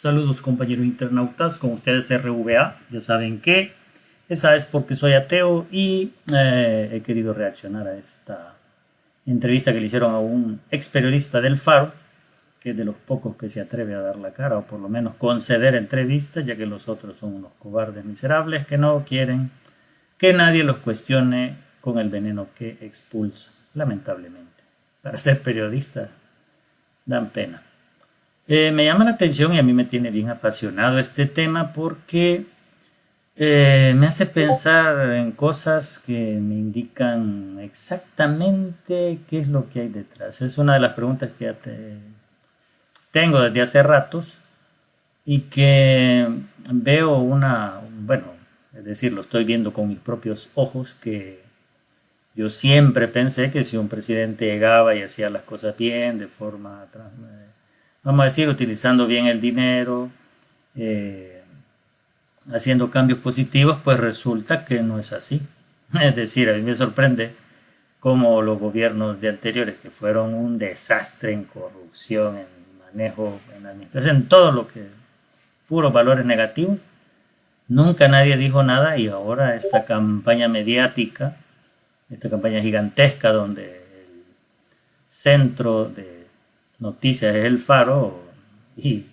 Saludos compañeros internautas, con ustedes RVA. Ya saben que esa es porque soy ateo y he querido reaccionar a esta entrevista que le hicieron a un ex periodista del Faro, que es de los pocos que se atreve a dar la cara o por lo menos conceder entrevistas, ya que los otros son unos cobardes miserables que no quieren que nadie los cuestione con el veneno que expulsan, lamentablemente. Para ser periodista dan pena. Me llama la atención y a mí me tiene bien apasionado este tema porque me hace pensar en cosas que me indican exactamente qué es lo que hay detrás. Es una de las preguntas que tengo desde hace ratos y que veo es decir, lo estoy viendo con mis propios ojos, que yo siempre pensé que si un presidente llegaba y hacía las cosas bien, de forma vamos a decir, utilizando bien el dinero, haciendo cambios positivos, pues resulta que no es así. Es decir, a mí me sorprende cómo los gobiernos de anteriores, que fueron un desastre en corrupción, en manejo, en administración, en todo lo que, puros valores negativos, nunca nadie dijo nada y ahora esta campaña mediática, esta campaña gigantesca donde el centro de noticias es el Faro y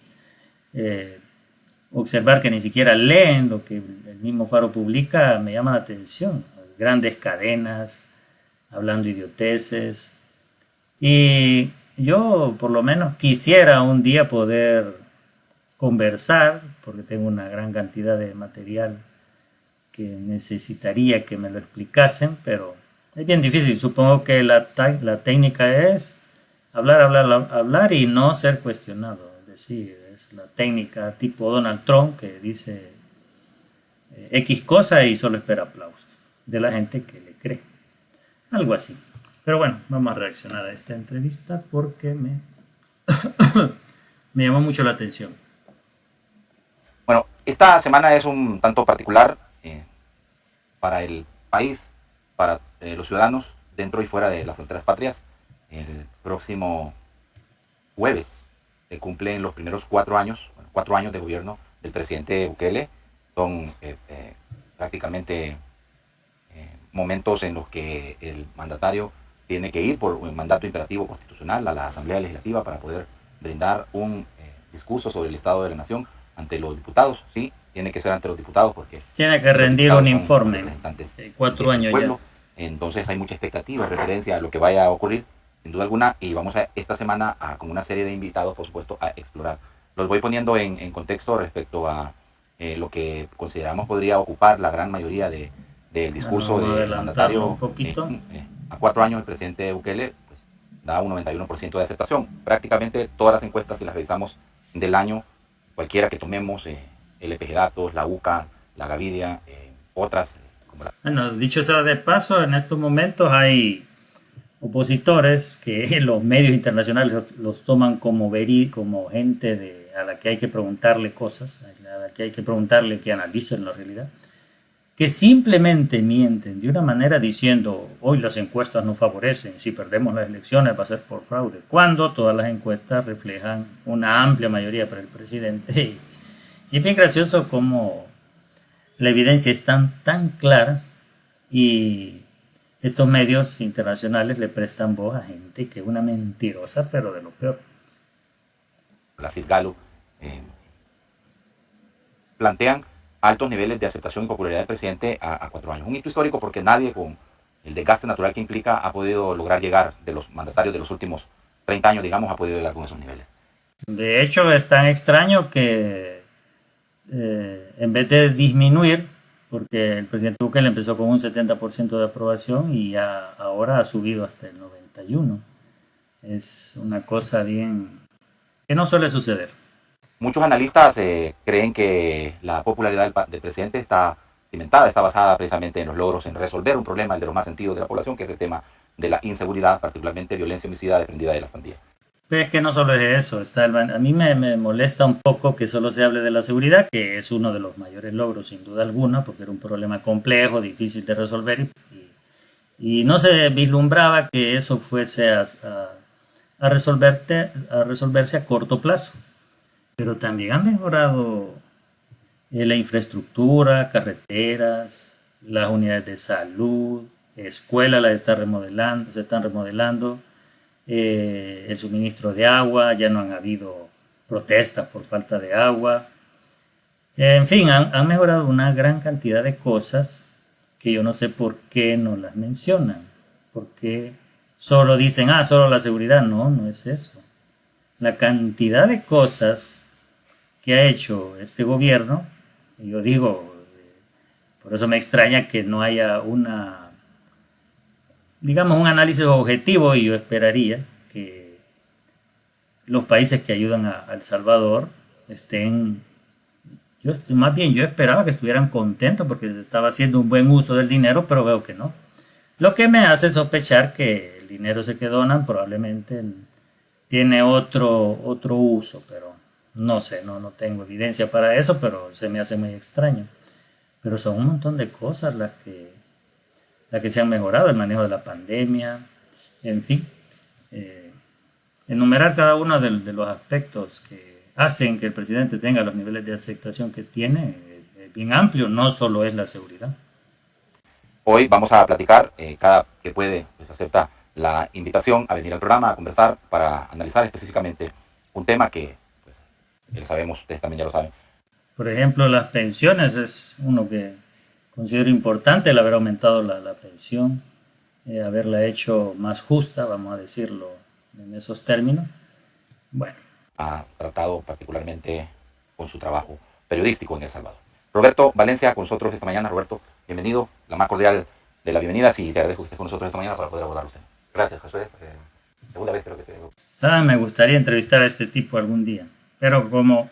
observar que ni siquiera leen lo que el mismo Faro publica me llama la atención. Grandes cadenas, hablando idioteces. Y yo por lo menos quisiera un día poder conversar, porque tengo una gran cantidad de material que necesitaría que me lo explicasen, pero es bien difícil. Supongo que la técnica es hablar y no ser cuestionado. Es decir, es la técnica tipo Donald Trump que dice X cosa y solo espera aplausos de la gente que le cree. Algo así. Pero bueno, vamos a reaccionar a esta entrevista porque me llamó mucho la atención. Bueno, esta semana es un tanto particular para el país, para los ciudadanos dentro y fuera de las fronteras patrias. El próximo jueves se cumplen los primeros 4 años, 4 años de gobierno del presidente Bukele. Son prácticamente momentos en los que el mandatario tiene que ir por un mandato imperativo constitucional a la Asamblea Legislativa para poder brindar un discurso sobre el estado de la nación ante los diputados. Sí, tiene que ser ante los diputados porque tiene que rendir un informe. 4 años ya. Entonces hay mucha expectativa en referencia a lo que vaya a ocurrir, sin duda alguna, y vamos a esta semana con una serie de invitados, por supuesto, a explorar. Los voy poniendo en contexto respecto a lo que consideramos podría ocupar la gran mayoría del discurso del mandatario. Un poquito. A 4 años el presidente Bukele pues, da un 91% de aceptación. Prácticamente todas las encuestas, si las revisamos del año, cualquiera que tomemos, LPG Datos, la UCA, la Gaviria, otras. Bueno, dicho sea de paso, en estos momentos hay opositores que los medios internacionales los toman como gente a la que hay que preguntarle cosas, a la que hay que preguntarle que analicen la realidad, que simplemente mienten de una manera diciendo hoy las encuestas no favorecen, si perdemos las elecciones va a ser por fraude, cuando todas las encuestas reflejan una amplia mayoría para el presidente. Y es bien gracioso como la evidencia es tan clara y estos medios internacionales le prestan voz a gente que es una mentirosa, pero de lo peor. La Gallup plantean altos niveles de aceptación y popularidad del presidente a 4 años. Un hito histórico porque nadie con el desgaste natural que implica ha podido lograr llegar de los mandatarios de los últimos 30 años, digamos, ha podido llegar con esos niveles. De hecho, es tan extraño que en vez de disminuir, porque el presidente Bukele empezó con un 70% de aprobación y ya ahora ha subido hasta el 91%. Es una cosa bien que no suele suceder. Muchos analistas creen que la popularidad del presidente está cimentada, está basada precisamente en los logros en resolver un problema, el de los más sentidos de la población, que es el tema de la inseguridad, particularmente violencia homicida desprendida de las pandillas. Pero es que no solo es eso, a mí me molesta un poco que solo se hable de la seguridad, que es uno de los mayores logros sin duda alguna, porque era un problema complejo, difícil de resolver y no se vislumbraba que eso fuese a resolverse a corto plazo. pero también han mejorado la infraestructura, carreteras, las unidades de salud, escuelas las está remodelando, se están remodelando, el suministro de agua, ya no han habido protestas por falta de agua. En fin, han mejorado una gran cantidad de cosas que yo no sé por qué no las mencionan. Porque solo dicen, solo la seguridad. No, no es eso. La cantidad de cosas que ha hecho este gobierno, yo digo, por eso me extraña que no haya digamos, un análisis objetivo, y yo esperaría que los países que ayudan a El Salvador estén, más bien yo esperaba que estuvieran contentos porque se estaba haciendo un buen uso del dinero, pero veo que no. Lo que me hace sospechar que el dinero ese que donan probablemente tiene otro uso, pero no sé, no tengo evidencia para eso, pero se me hace muy extraño. Pero son un montón de cosas las que se han mejorado, el manejo de la pandemia, en fin. Enumerar cada uno de los aspectos que hacen que el presidente tenga los niveles de aceptación que tiene es bien amplio, no solo es la seguridad. Hoy vamos a platicar, cada que puede, pues acepta la invitación a venir al programa a conversar para analizar específicamente un tema que, pues, ya lo sabemos, ustedes también ya lo saben. Por ejemplo, las pensiones es uno que considero importante, el haber aumentado la pensión, haberla hecho más justa, vamos a decirlo en esos términos. Bueno. Ha tratado particularmente con su trabajo periodístico en El Salvador. Roberto Valencia con nosotros esta mañana. Roberto, bienvenido. La más cordial de las bienvenidas y te agradezco que estés con nosotros esta mañana para poder abordar los temas. Gracias, Josué. Segunda vez creo que estoy en... me gustaría entrevistar a este tipo algún día. Pero como,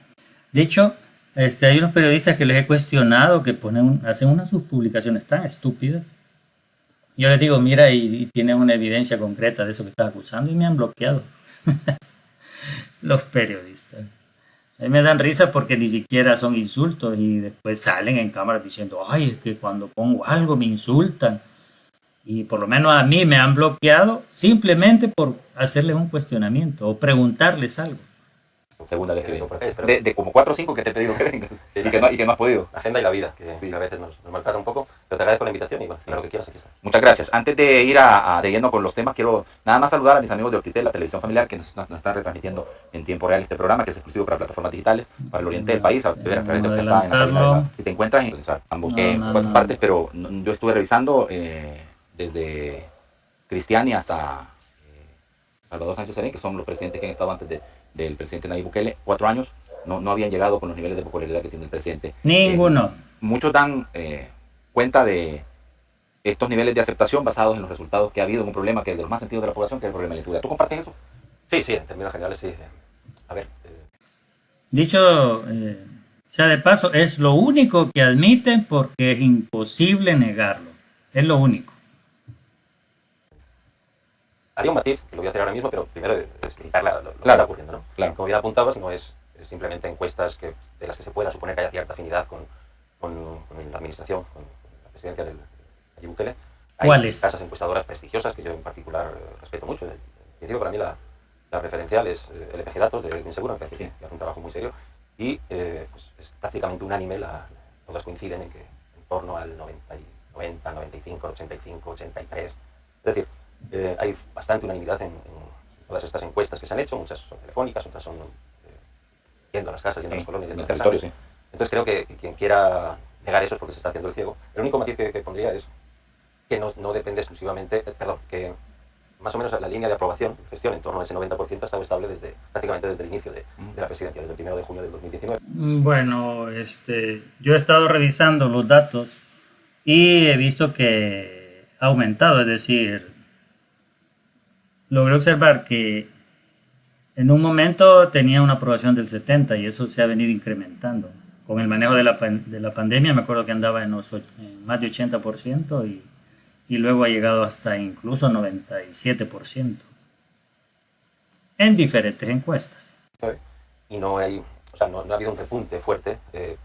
de hecho, hay unos periodistas que les he cuestionado que hacen unas publicaciones tan estúpidas. Yo les digo, mira, y tienes una evidencia concreta de eso que estás acusando, y me han bloqueado. Los periodistas. A mí me dan risa porque ni siquiera son insultos y después salen en cámara diciendo, ay, es que cuando pongo algo me insultan. Y por lo menos a mí me han bloqueado simplemente por hacerles un cuestionamiento o preguntarles algo. Segunda vez que vengo por acá. De como 4 o 5 que te he pedido que vengas y que no has podido. La agenda y la vida, que a veces nos maltrata un poco, pero te agradezco la invitación y bueno, lo que quieras aquí está. Muchas gracias. Antes de ir de lleno con los temas, quiero nada más saludar a mis amigos de Ortitel, la televisión familiar, que nos están retransmitiendo en tiempo real este programa, que es exclusivo para plataformas digitales, para el oriente del país, a ver a través de en la si te encuentras en ambos partes, pero yo estuve revisando desde Cristiani hasta Salvador Sánchez Serén, que son los presidentes que han estado antes del presidente Nayib Bukele, 4 años, no habían llegado con los niveles de popularidad que tiene el presidente. Ninguno. Muchos dan cuenta de estos niveles de aceptación basados en los resultados que ha habido en un problema que es de los más sentidos de la población, que es el problema de la inseguridad. ¿Tú compartes eso? Sí, en términos generales sí. A ver. Dicho sea de paso, es lo único que admiten porque es imposible negarlo. Es lo único. Haría un matiz, que lo voy a hacer ahora mismo, pero primero explicar lo que está ocurriendo, ¿no? Claro. Como bien apuntabas, no es simplemente encuestas de las que se pueda suponer que haya cierta afinidad con la administración, con la presidencia del Nayib Bukele. Hay ¿Cuáles? casas encuestadoras prestigiosas que yo en particular respeto mucho. Y digo, para mí la referencial es el LPG Datos de Inseguro, que hace un trabajo muy serio, y pues es prácticamente unánime, todas coinciden en que en torno al 90, 95, 85, 83, es decir, hay bastante unanimidad en todas estas encuestas que se han hecho, muchas son telefónicas, otras son yendo a las casas, yendo a las colonias, yendo a los territorios. Entonces creo que quien quiera negar eso es porque se está haciendo el ciego. El único matiz que pondría es que no depende exclusivamente, que más o menos la línea de aprobación, gestión en torno a ese 90% ha estado estable prácticamente desde el inicio de la presidencia, desde el 1 de junio del 2019. Bueno, yo he estado revisando los datos y he visto que ha aumentado, es decir, logré observar que en un momento tenía una aprobación del 70% y eso se ha venido incrementando. Con el manejo de la pandemia me acuerdo que andaba en más de 80% y luego ha llegado hasta incluso 97% en diferentes encuestas. Y no ha habido un repunte fuerte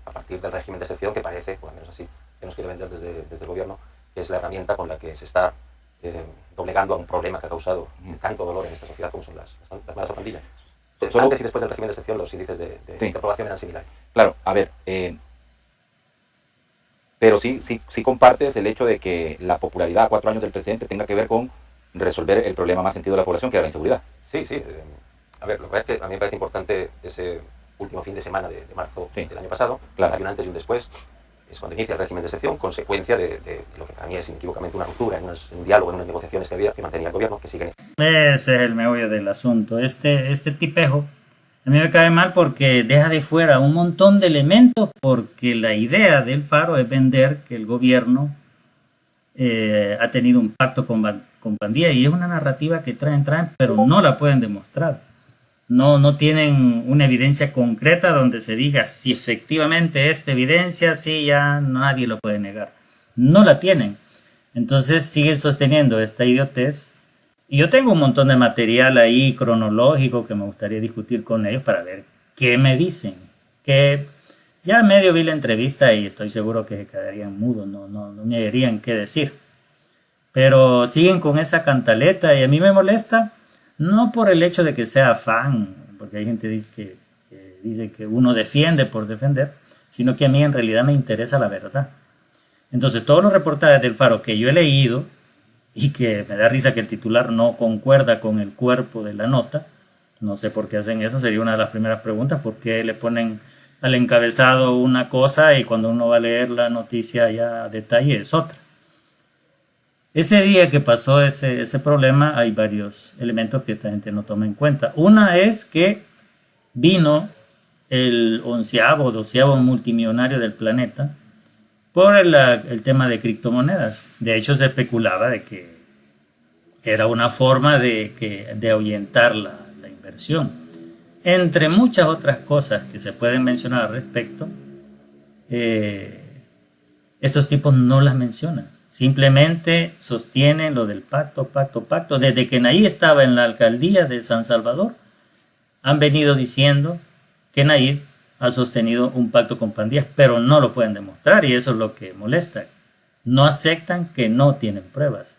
a partir del régimen de excepción que parece, o al menos así, que nos quiere vender desde el gobierno, que es la herramienta con la que se está doblegando a un problema que ha causado tanto dolor en esta sociedad como son las malas pandillas. Solo, antes y después del régimen de excepción los índices de aprobación eran similares. Claro, a ver, pero sí compartes el hecho de que la popularidad a 4 años del presidente tenga que ver con resolver el problema más sentido de la población, que era la inseguridad. Sí. A ver, lo que es que a mí me parece importante ese último fin de semana de marzo del año pasado. Claro. Hay un antes y un después. Es cuando inicia el régimen de excepción, consecuencia de lo que para mí es inequívocamente una ruptura en un diálogo, en unas negociaciones que mantenía el gobierno, que siguen. Ese es el meollo del asunto. Este tipejo a mí me cae mal porque deja de fuera un montón de elementos, porque la idea del Faro es vender que el gobierno ha tenido un pacto con pandillas, y es una narrativa que traen, pero no la pueden demostrar. No tienen una evidencia concreta donde se diga si efectivamente esta evidencia, sí, ya nadie lo puede negar. No la tienen. Entonces siguen sosteniendo esta idiotez. Y yo tengo un montón de material ahí cronológico que me gustaría discutir con ellos para ver qué me dicen. Que ya medio vi la entrevista y estoy seguro que se quedarían mudos, no me dirían qué decir. Pero siguen con esa cantaleta y a mí me molesta. No por el hecho de que sea fan, porque hay gente que dice que uno defiende por defender, sino que a mí en realidad me interesa la verdad. Entonces todos los reportajes del Faro que yo he leído, y que me da risa que el titular no concuerda con el cuerpo de la nota, no sé por qué hacen eso, sería una de las primeras preguntas, por qué le ponen al encabezado una cosa y cuando uno va a leer la noticia ya a detalle es otra. Ese día que pasó ese problema hay varios elementos que esta gente no toma en cuenta. Una es que vino el 11º o 12º multimillonario del planeta por el tema de criptomonedas. De hecho se especulaba de que era una forma de ahuyentar la inversión. Entre muchas otras cosas que se pueden mencionar al respecto, estos tipos no las mencionan. Simplemente sostienen lo del pacto. Desde que Nayib estaba en la alcaldía de San Salvador, han venido diciendo que Nayib ha sostenido un pacto con pandillas, pero no lo pueden demostrar y eso es lo que molesta. No aceptan que no tienen pruebas.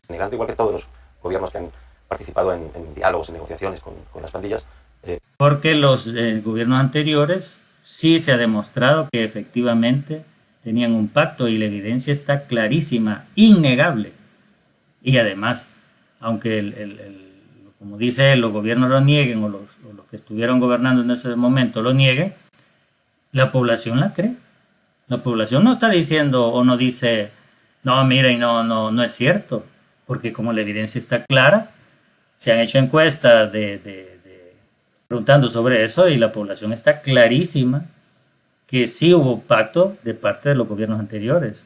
Negando, igual que todos los gobiernos que han participado en diálogos, en negociaciones con las pandillas. Porque los gobiernos anteriores sí se ha demostrado que efectivamente tenían un pacto y la evidencia está clarísima, innegable. Y además, aunque como dice los gobiernos lo nieguen o los que estuvieron gobernando en ese momento lo nieguen, la población la cree. La población no está diciendo o no dice, no, miren, no es cierto, porque como la evidencia está clara, se han hecho encuestas preguntando sobre eso y la población está clarísima que sí hubo pacto de parte de los gobiernos anteriores.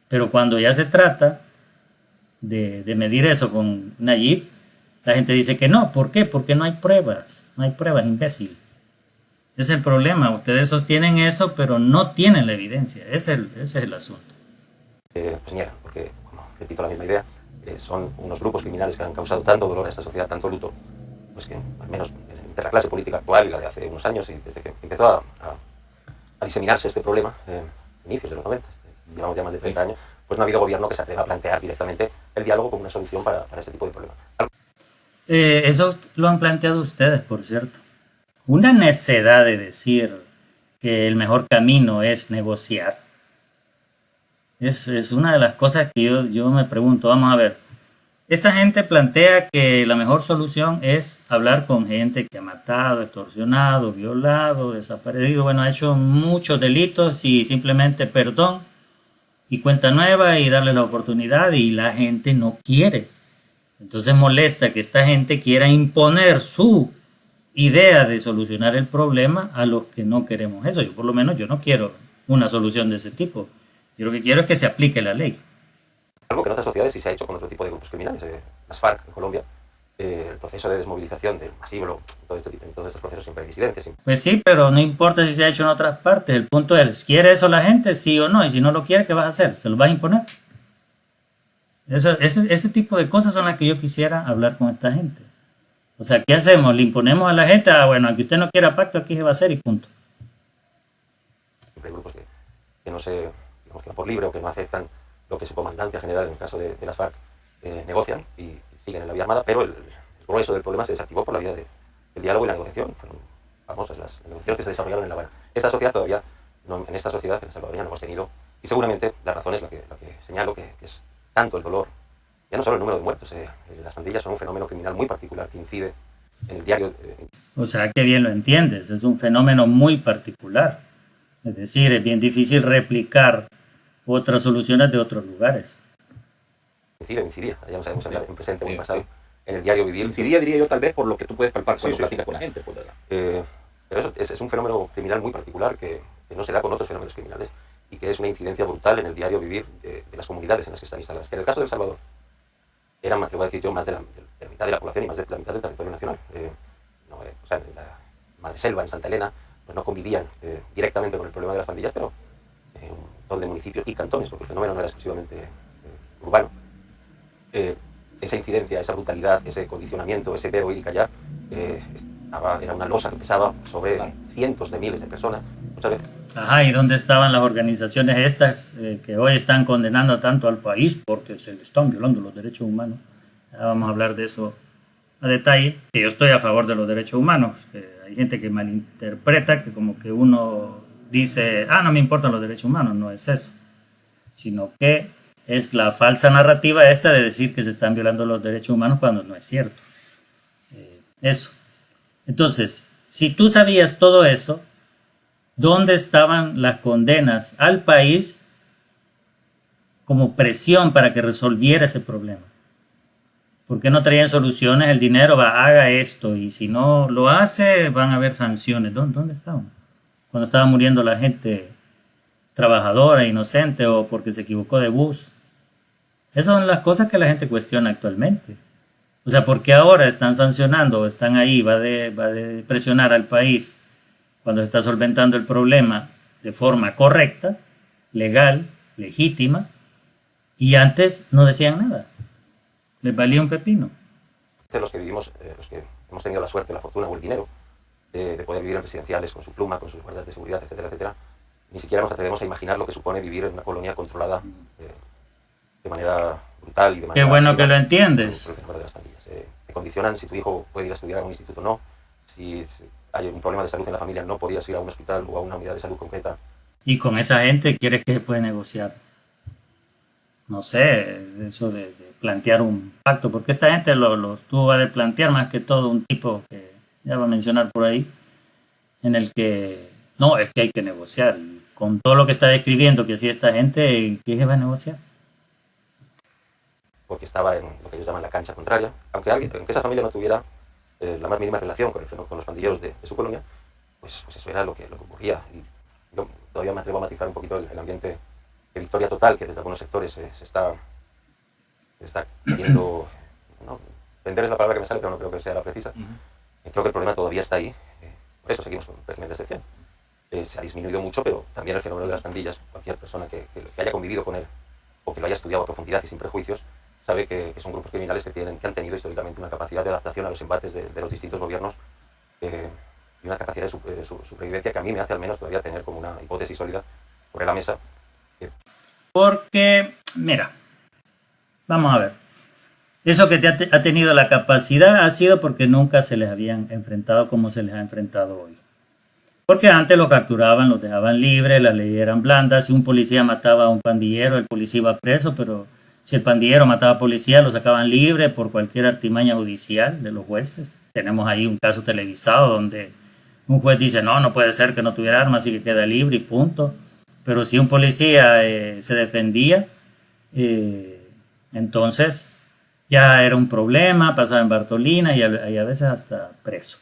Pero cuando ya se trata de medir eso con Nayib, la gente dice que no. ¿Por qué? Porque no hay pruebas. No hay pruebas, imbécil. Ese es el problema. Ustedes sostienen eso, pero no tienen la evidencia. Ese es el asunto. Pues niegan, porque, como repito la misma idea, son unos grupos criminales que han causado tanto dolor a esta sociedad, tanto luto, pues que al menos entre la clase política actual y la de hace unos años, y desde que empezó a diseminarse este problema, inicios de los 90, llevamos ya más de 30 años, pues no ha habido gobierno que se atreva a plantear directamente el diálogo como una solución para este tipo de problemas. Eso lo han planteado ustedes, por cierto. Una necedad de decir que el mejor camino es negociar. Es una de las cosas que yo me pregunto. Vamos a ver. Esta gente plantea que la mejor solución es hablar con gente que ha matado, extorsionado, violado, desaparecido. Bueno, ha hecho muchos delitos y simplemente perdón y cuenta nueva y darle la oportunidad y la gente no quiere. Entonces molesta que esta gente quiera imponer su idea de solucionar el problema a los que no queremos eso. Yo por lo menos yo no quiero una solución de ese tipo. Yo lo que quiero es que se aplique la ley. Algo que en otras sociedades sí se ha hecho con otro tipo de grupos criminales. Las FARC en Colombia, el proceso de desmovilización del masivo, en todos estos procesos siempre hay disidencias. Pues sí, pero no importa si se ha hecho en otras partes. El punto es, ¿quiere eso la gente? Sí o no. Y si no lo quiere, ¿qué vas a hacer? ¿Se lo vas a imponer? Ese tipo de cosas son las que yo quisiera hablar con esta gente. O sea, ¿qué hacemos? ¿Le imponemos a la gente? Bueno, aunque usted no quiera pacto, aquí se va a hacer y punto. Hay grupos que no se, digamos, que van por libre o que no aceptan lo que su comandante general, en el caso de las FARC, negocian y siguen en la vía armada, pero el grueso del problema se desactivó por la vía de el diálogo y la negociación. Fueron famosas las negociaciones que se desarrollaron en La Habana. Esta sociedad todavía, en esta sociedad, en El Salvador, no hemos tenido, y seguramente la razón es la que señalo, que es tanto el dolor, ya no solo el número de muertos, las pandillas son un fenómeno criminal muy particular que incide en el diario. O sea, que bien lo entiendes, es un fenómeno muy particular. Es decir, es bien difícil replicar otras soluciones de otros lugares. Incidía, ya no sabemos hablar en presente o en pasado, en el diario vivir. Incidía, diría yo, tal vez por lo que tú puedes palpar cuando platicas con la gente. Pues, pero eso es un fenómeno criminal muy particular que no se da con otros fenómenos criminales y que es una incidencia brutal en el diario vivir de las comunidades en las que están instaladas. Que en el caso de El Salvador, eran, me atrevo a decir yo, más de la mitad de la población y más de la mitad del territorio nacional. O sea, en la Madreselva, en Santa Elena, pues no convivían directamente con el problema de las pandillas, pero un montón de municipios y cantones, porque el fenómeno no era exclusivamente urbano. Esa incidencia, esa brutalidad, ese condicionamiento, ese ver, oír y callar, era una losa que pesaba sobre cientos de miles de personas, muchas veces. Ajá, ¿y dónde estaban las organizaciones estas que hoy están condenando tanto al país porque se le están violando los derechos humanos? Ya vamos a hablar de eso a detalle, que yo estoy a favor de los derechos humanos. Hay gente que malinterpreta, que como que uno dice, no me importan los derechos humanos, no es eso, sino que es la falsa narrativa esta de decir que se están violando los derechos humanos cuando no es cierto. Eso. Entonces, si tú sabías todo eso, ¿dónde estaban las condenas al país como presión para que resolviera ese problema? ¿Por qué no traían soluciones? El dinero haga esto, y si no lo hace van a haber sanciones. ¿Dónde estaban? Cuando estaba muriendo la gente trabajadora, inocente, o porque se equivocó de bus. Esas son las cosas que la gente cuestiona actualmente. O sea, ¿por qué ahora están sancionando o están ahí, va de presionar al país cuando se está solventando el problema de forma correcta, legal, legítima, y antes no decían nada? Les valía un pepino. Los que vivimos, los que hemos tenido la suerte, la fortuna o el dinero de poder vivir en residenciales con su pluma, con sus guardias de seguridad, etcétera, etcétera, ni siquiera nos atrevemos a imaginar lo que supone vivir en una colonia controlada de manera brutal y de manera... Qué bueno que lo entiendes. Te condicionan si tu hijo puede ir a estudiar a un instituto o no, si hay un problema de salud en la familia no podías ir a un hospital o a una unidad de salud concreta. Y con esa gente quieres que se puede negociar. No sé, eso de plantear un pacto, porque esta gente lo tuvo de plantear más que todo un tipo que ya va a mencionar por ahí, en el que no, es que hay que negociar. Y con todo lo que está describiendo que hacía esta gente, ¿qué se va a negociar? Porque estaba en lo que ellos llaman la cancha contraria, aunque esa familia no tuviera la más mínima relación con los pandilleros de su colonia, pues eso era lo que ocurría. Y yo todavía me atrevo a matizar un poquito el ambiente de victoria total que desde algunos sectores se está queriendo, no, vender es la palabra que me sale, pero no creo que sea la precisa. Creo que el problema todavía está ahí, por eso seguimos con el régimen de excepción. Se ha disminuido mucho, pero también el fenómeno de las pandillas, cualquier persona que haya convivido con él o que lo haya estudiado a profundidad y sin prejuicios, sabe que son grupos criminales que han tenido históricamente una capacidad de adaptación a los embates de los distintos gobiernos y una capacidad de supervivencia que a mí me hace al menos todavía tener como una hipótesis sólida sobre la mesa. Porque, mira, vamos a ver, eso que ha tenido la capacidad ha sido porque nunca se les habían enfrentado como se les ha enfrentado hoy. Porque antes los capturaban, los dejaban libres, las leyes eran blandas. Si un policía mataba a un pandillero, el policía iba preso, pero si el pandillero mataba a policía, lo sacaban libre por cualquier artimaña judicial de los jueces. Tenemos ahí un caso televisado donde un juez dice, no puede ser que no tuviera armas, así que queda libre y punto. Pero si un policía se defendía, entonces ya era un problema, pasaba en Bartolina y a veces hasta preso.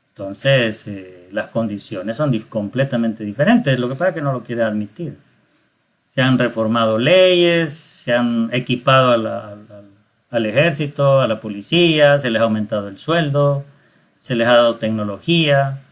Entonces, las condiciones son completamente diferentes. Lo que pasa es que no lo quiere admitir. Se han reformado leyes, se han equipado al ejército, a la policía, se les ha aumentado el sueldo, se les ha dado tecnología,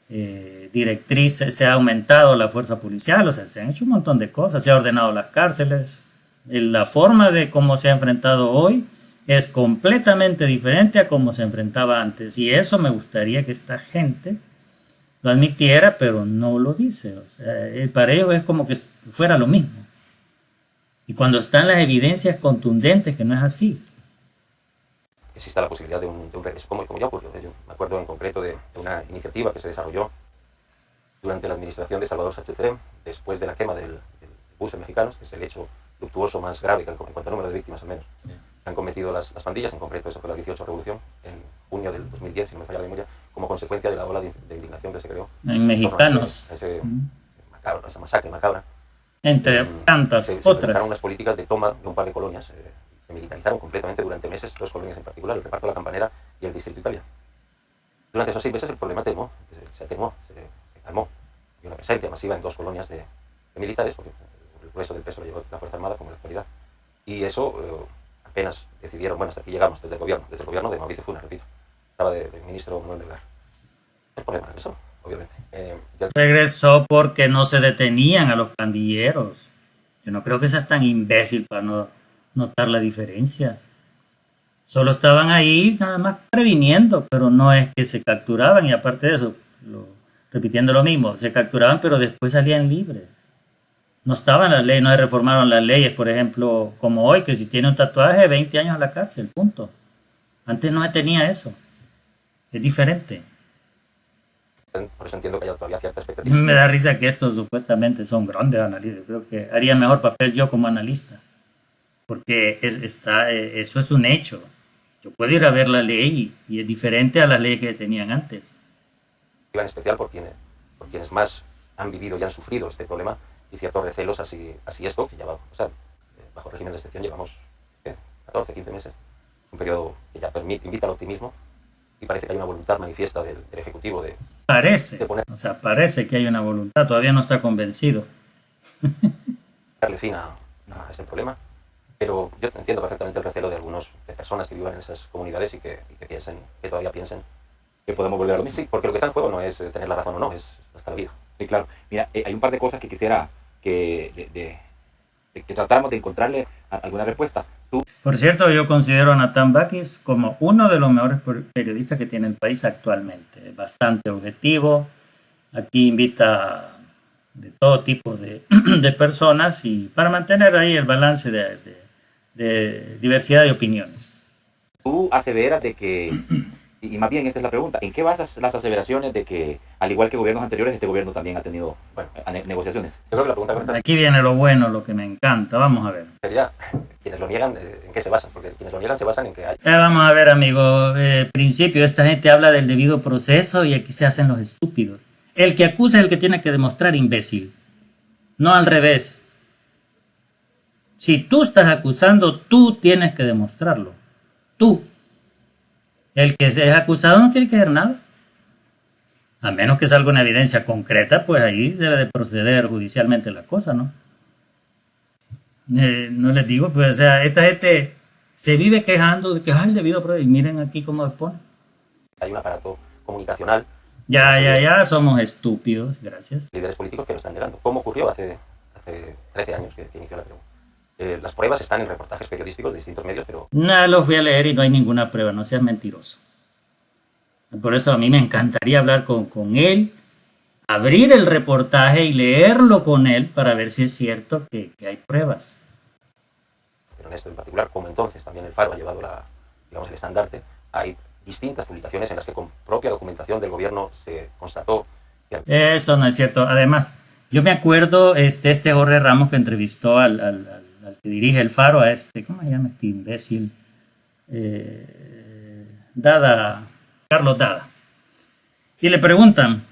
directrices, se ha aumentado la fuerza policial, o sea, se han hecho un montón de cosas, se ha ordenado las cárceles. La forma de cómo se ha enfrentado hoy es completamente diferente a cómo se enfrentaba antes, y eso me gustaría que esta gente lo admitiera, pero no lo dice. O sea, para ellos es como que fuera lo mismo, y cuando están las evidencias contundentes que no es así. exista la posibilidad de un regreso, como ya ocurrió. Yo me acuerdo en concreto de una iniciativa que se desarrolló durante la administración de Salvador Sánchez Serén, después de la quema del bus en Mexicanos, que es el hecho luctuoso más grave en cuanto al número de víctimas al menos, que han cometido las pandillas, en concreto eso fue la 18 Revolución, en junio del 2010, si no me falla la memoria, como consecuencia de la ola de indignación que se creó. En Mexicanos. Esa masacre macabra. Entre tantas se otras. implementaron unas políticas de toma de un par de colonias, se militarizaron completamente durante meses, 2 colonias en particular, el reparto de la Campanera y el Distrito Italia. Durante esos 6 meses el problema se atenuó, se calmó. Y una presencia masiva en 2 colonias de militares, porque el grueso del peso lo llevó la Fuerza Armada como en la actualidad. Y eso apenas decidieron, bueno, hasta aquí llegamos desde el gobierno de Mauricio Funes, repito. Estaba de ministro Manuel Melgar. El problema regresó, obviamente. Regresó porque no se detenían a los pandilleros. Yo no creo que seas tan imbécil para no notar la diferencia. Solo estaban ahí nada más previniendo, pero no es que se capturaban, y aparte de eso, repitiendo lo mismo, se capturaban pero después salían libres. No estaban las leyes, no se reformaron las leyes, por ejemplo, como hoy, que si tiene un tatuaje, 20 años a la cárcel, punto. Antes no se tenía eso. Es diferente. Por eso entiendo que haya todavía cierta expectativa. Me da risa que estos supuestamente son grandes analistas. Creo que haría mejor papel yo como analista. Porque eso es un hecho. Yo puedo ir a ver la ley y es diferente a las leyes que tenían antes. En especial por quienes más han vivido y han sufrido este problema y ciertos recelos así esto, que ya va, o sea, bajo régimen de excepción llevamos 14, 15 meses. Un periodo que ya invita al optimismo y parece que hay una voluntad manifiesta del Ejecutivo de parece que hay una voluntad, todavía no está convencido. Darle fin a este problema, pero yo entiendo perfectamente el recelo de personas que vivan en esas comunidades y que todavía piensen Que podemos volver a lo mismo. Sí, porque lo que está en juego no es tener la razón o no, es hasta la vida. Sí, claro. Mira, hay un par de cosas que quisiera que tratáramos de encontrarle alguna respuesta. Por cierto, yo considero a Nathan Bakis como uno de los mejores periodistas que tiene el país actualmente. Es bastante objetivo. Aquí invita de todo tipo de personas y para mantener ahí el balance de diversidad de opiniones. Tú aseveras de que, y más bien esta es la pregunta, ¿en qué basas las aseveraciones de que, al igual que gobiernos anteriores, este gobierno también ha tenido negociaciones? Yo creo que la pregunta correcta Aquí viene lo bueno, lo que me encanta. Vamos a ver. sería, quienes lo niegan, ¿en qué se basan? Porque quienes lo niegan se basan en que hay... Vamos a ver, amigo. Principio, esta gente habla del debido proceso y aquí se hacen los estúpidos. El que acusa es el que tiene que demostrar, imbécil. No al revés. Si tú estás acusando, tú tienes que demostrarlo. Tú. El que es acusado no tiene que hacer nada. A menos que salga una evidencia concreta, pues ahí debe de proceder judicialmente la cosa, ¿no? No les digo, pues, o sea, esta gente se vive quejando de que el debido proceso. Y miren aquí cómo se pone. Hay un aparato comunicacional. Ya, somos estúpidos, gracias. Líderes políticos que lo están negando. ¿Cómo ocurrió hace 13 años que inició la pregunta? Las pruebas están en reportajes periodísticos de distintos medios, pero... No, lo fui a leer y no hay ninguna prueba, no seas mentiroso. Por eso a mí me encantaría hablar con él, abrir el reportaje y leerlo con él para ver si es cierto que hay pruebas. Pero en esto en particular, como entonces también el Faro ha llevado el estandarte, hay distintas publicaciones en las que con propia documentación del gobierno se constató que... Eso no es cierto. Además, yo me acuerdo este Jorge Ramos que entrevistó al que dirige el Faro, ¿cómo se llama este imbécil? Carlos Dada. Y le preguntan,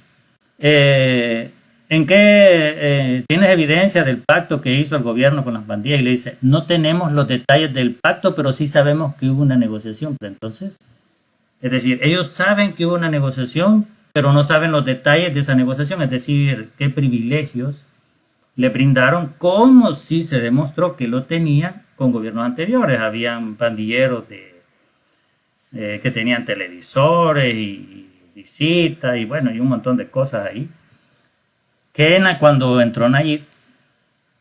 ¿en qué tienes evidencia del pacto que hizo el gobierno con las pandillas? Y le dice, no tenemos los detalles del pacto, pero sí sabemos que hubo una negociación. Pero entonces, es decir, ellos saben que hubo una negociación, pero no saben los detalles de esa negociación, es decir, qué privilegios le brindaron, como si se demostró que lo tenían con gobiernos anteriores. Habían pandilleros que tenían televisores y visitas y bueno, y un montón de cosas ahí. Que cuando entró Nayib,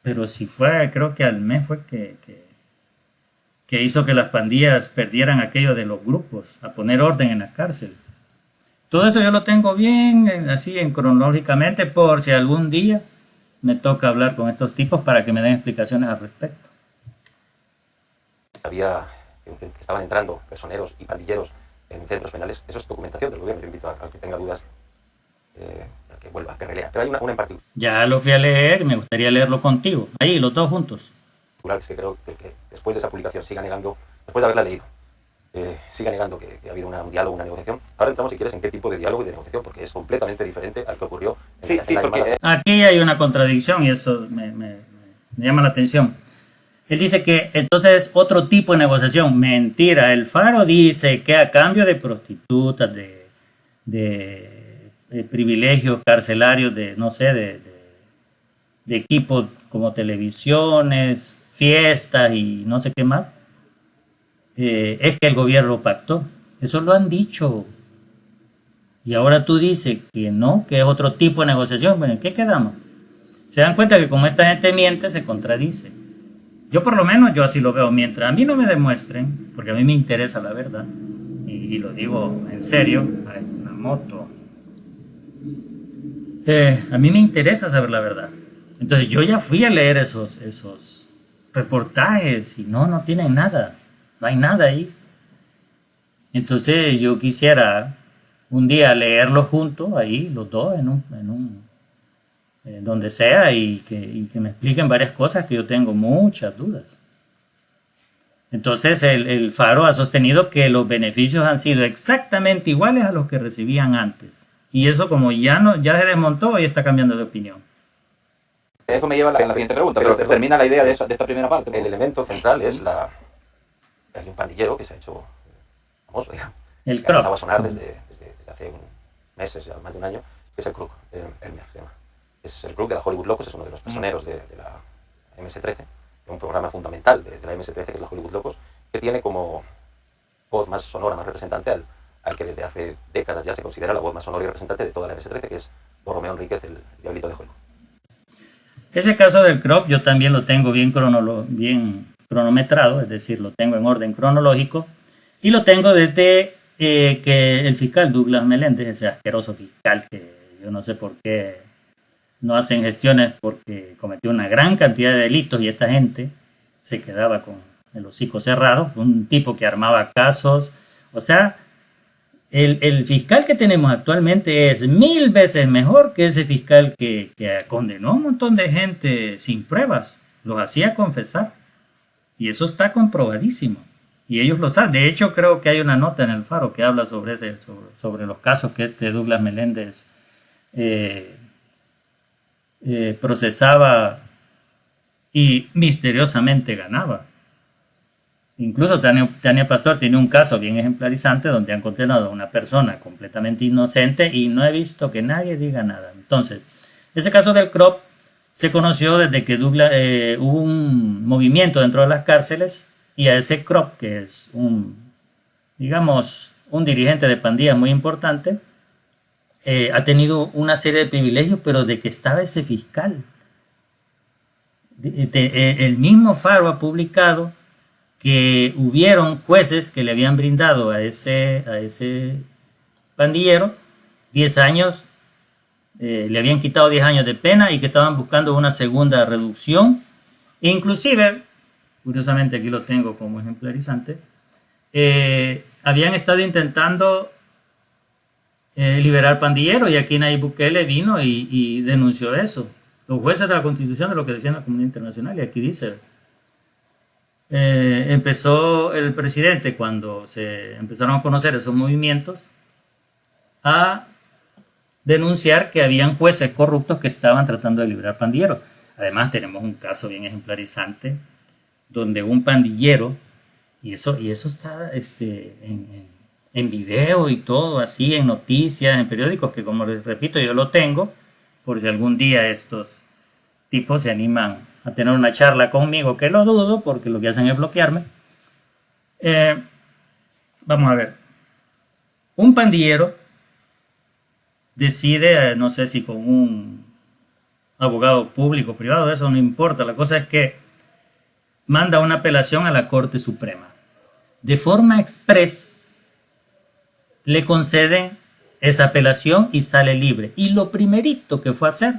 pero si fue, creo que al mes fue que hizo que las pandillas perdieran aquello de los grupos, a poner orden en la cárcel. Todo eso yo lo tengo bien, así cronológicamente, por si algún día me toca hablar con estos tipos para que me den explicaciones al respecto. Había que estaban entrando personeros y pandilleros en centros penales, eso es documentación del gobierno. Yo invito a que tenga dudas a que vuelva, a que relea. Pero hay una en particular. Ya lo fui a leer, me gustaría leerlo contigo. Ahí, los dos juntos. Es que creo que después de esa publicación siga negando, después de haberla leído, siga negando que ha habido un diálogo, una negociación. Ahora entramos, si quieres, en qué tipo de diálogo y de negociación, porque es completamente diferente al que ocurrió en la llamada. Aquí hay una contradicción y eso me llama la atención. Él dice que entonces es otro tipo de negociación. Mentira, el Faro dice que a cambio de prostitutas, de privilegios carcelarios, de no sé, de equipos como televisiones, fiestas y no sé qué más, es que el gobierno pactó. Eso lo han dicho. Y ahora tú dices que no, que es otro tipo de negociación. Bueno, ¿en qué quedamos? Se dan cuenta que como esta gente miente, se contradice. Yo por lo menos, yo así lo veo. Mientras a mí no me demuestren, porque a mí me interesa la verdad, y lo digo en serio, hay una moto. A mí me interesa saber la verdad. Entonces yo ya fui a leer esos reportajes y no tienen nada. No hay nada ahí. Entonces yo quisiera un día leerlos juntos ahí, los dos, donde sea, y que me expliquen varias cosas que yo tengo muchas dudas. Entonces el Faro ha sostenido que los beneficios han sido exactamente iguales a los que recibían antes. Y eso como ya se desmontó y está cambiando de opinión. Eso me lleva a la siguiente pregunta, pero termina la idea de esta primera parte. El elemento central es hay un pandillero que se ha hecho famoso, digamos. El que Krop. empezaba a sonar desde hace meses, ya más de un año, que es el Kruk, Elmer se llama. Es el Kruk de la Hollywood Locos, es uno de los personeros de la MS-13, un programa fundamental de la MS-13, que es la Hollywood Locos, que tiene como voz más sonora, más representante al que desde hace décadas ya se considera la voz más sonora y representante de toda la MS-13, que es Don Romeo Enríquez, el diablito de Hollywood. Ese caso del Krop yo también lo tengo bien cronometrado, es decir, lo tengo en orden cronológico, y lo tengo desde que el fiscal Douglas Meléndez, ese asqueroso fiscal que yo no sé por qué no hacen gestiones, porque cometió una gran cantidad de delitos y esta gente se quedaba con el hocico cerrado, un tipo que armaba casos. O sea, el fiscal que tenemos actualmente es 1000 veces mejor que ese fiscal que condenó a un montón de gente sin pruebas, los hacía confesar. Y eso está comprobadísimo. Y ellos lo saben. De hecho, creo que hay una nota en el Faro que habla sobre los casos que Douglas Meléndez procesaba y misteriosamente ganaba. Incluso Tania Pastor tiene un caso bien ejemplarizante donde han condenado a una persona completamente inocente y no he visto que nadie diga nada. Entonces, ese caso del Krop se conoció desde que hubo un movimiento dentro de las cárceles y a ese Krop, que es un dirigente de pandilla muy importante, ha tenido una serie de privilegios, pero de que estaba ese fiscal. El mismo Faro ha publicado que hubieron jueces que le habían brindado a ese pandillero 10 años, le habían quitado 10 años de pena y que estaban buscando una segunda reducción. E inclusive, curiosamente aquí lo tengo como ejemplarizante, habían estado intentando liberar pandilleros y aquí Nayib Bukele vino y denunció eso. Los jueces de la Constitución de lo que decía la comunidad internacional, y aquí dice, empezó el presidente cuando se empezaron a conocer esos movimientos a denunciar que habían jueces corruptos que estaban tratando de liberar pandilleros. Además tenemos un caso bien ejemplarizante donde un pandillero, y eso está en video y todo, así en noticias, en periódicos, que como les repito yo lo tengo, por si algún día estos tipos se animan a tener una charla conmigo, que lo dudo porque lo que hacen es bloquearme. Vamos a ver. Un pandillero decide, no sé si con un abogado público, privado, eso no importa. La cosa es que manda una apelación a la Corte Suprema. De forma express le conceden esa apelación y sale libre. Y lo primerito que fue a hacer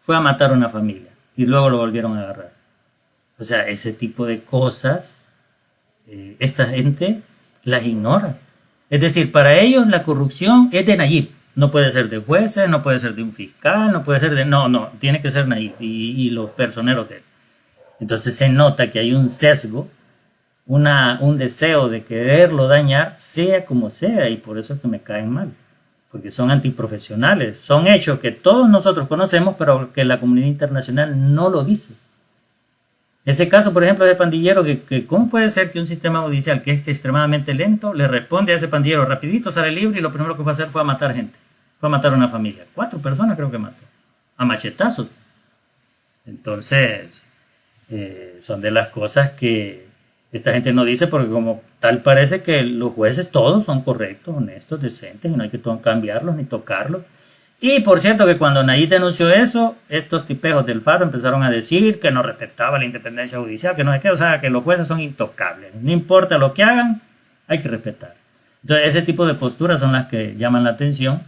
fue a matar a una familia. Y luego lo volvieron a agarrar. O sea, ese tipo de cosas esta gente las ignora. Es decir, para ellos la corrupción es de Nayib. No puede ser de jueces, no puede ser de un fiscal, no puede ser de... No, tiene que ser Nayib y los personeros de él. Entonces se nota que hay un sesgo, un deseo de quererlo dañar, sea como sea, y por eso es que me caen mal. Porque son antiprofesionales. Son hechos que todos nosotros conocemos, pero que la comunidad internacional no lo dice. Ese caso, por ejemplo, de pandillero, que ¿cómo puede ser que un sistema judicial que es extremadamente lento le responde a ese pandillero rapidito, sale libre y lo primero que fue a hacer fue a matar gente? Fue a matar a una familia. 4 personas creo que mató. A machetazos. Entonces, son de las cosas que esta gente no dice porque como tal parece que los jueces todos son correctos, honestos, decentes y no hay que cambiarlos ni tocarlos. Y por cierto que cuando Nayib denunció eso, estos tipejos del Faro empezaron a decir que no respetaba la independencia judicial, que no sé qué, o sea, que los jueces son intocables. No importa lo que hagan, hay que respetar. Entonces ese tipo de posturas son las que llaman la atención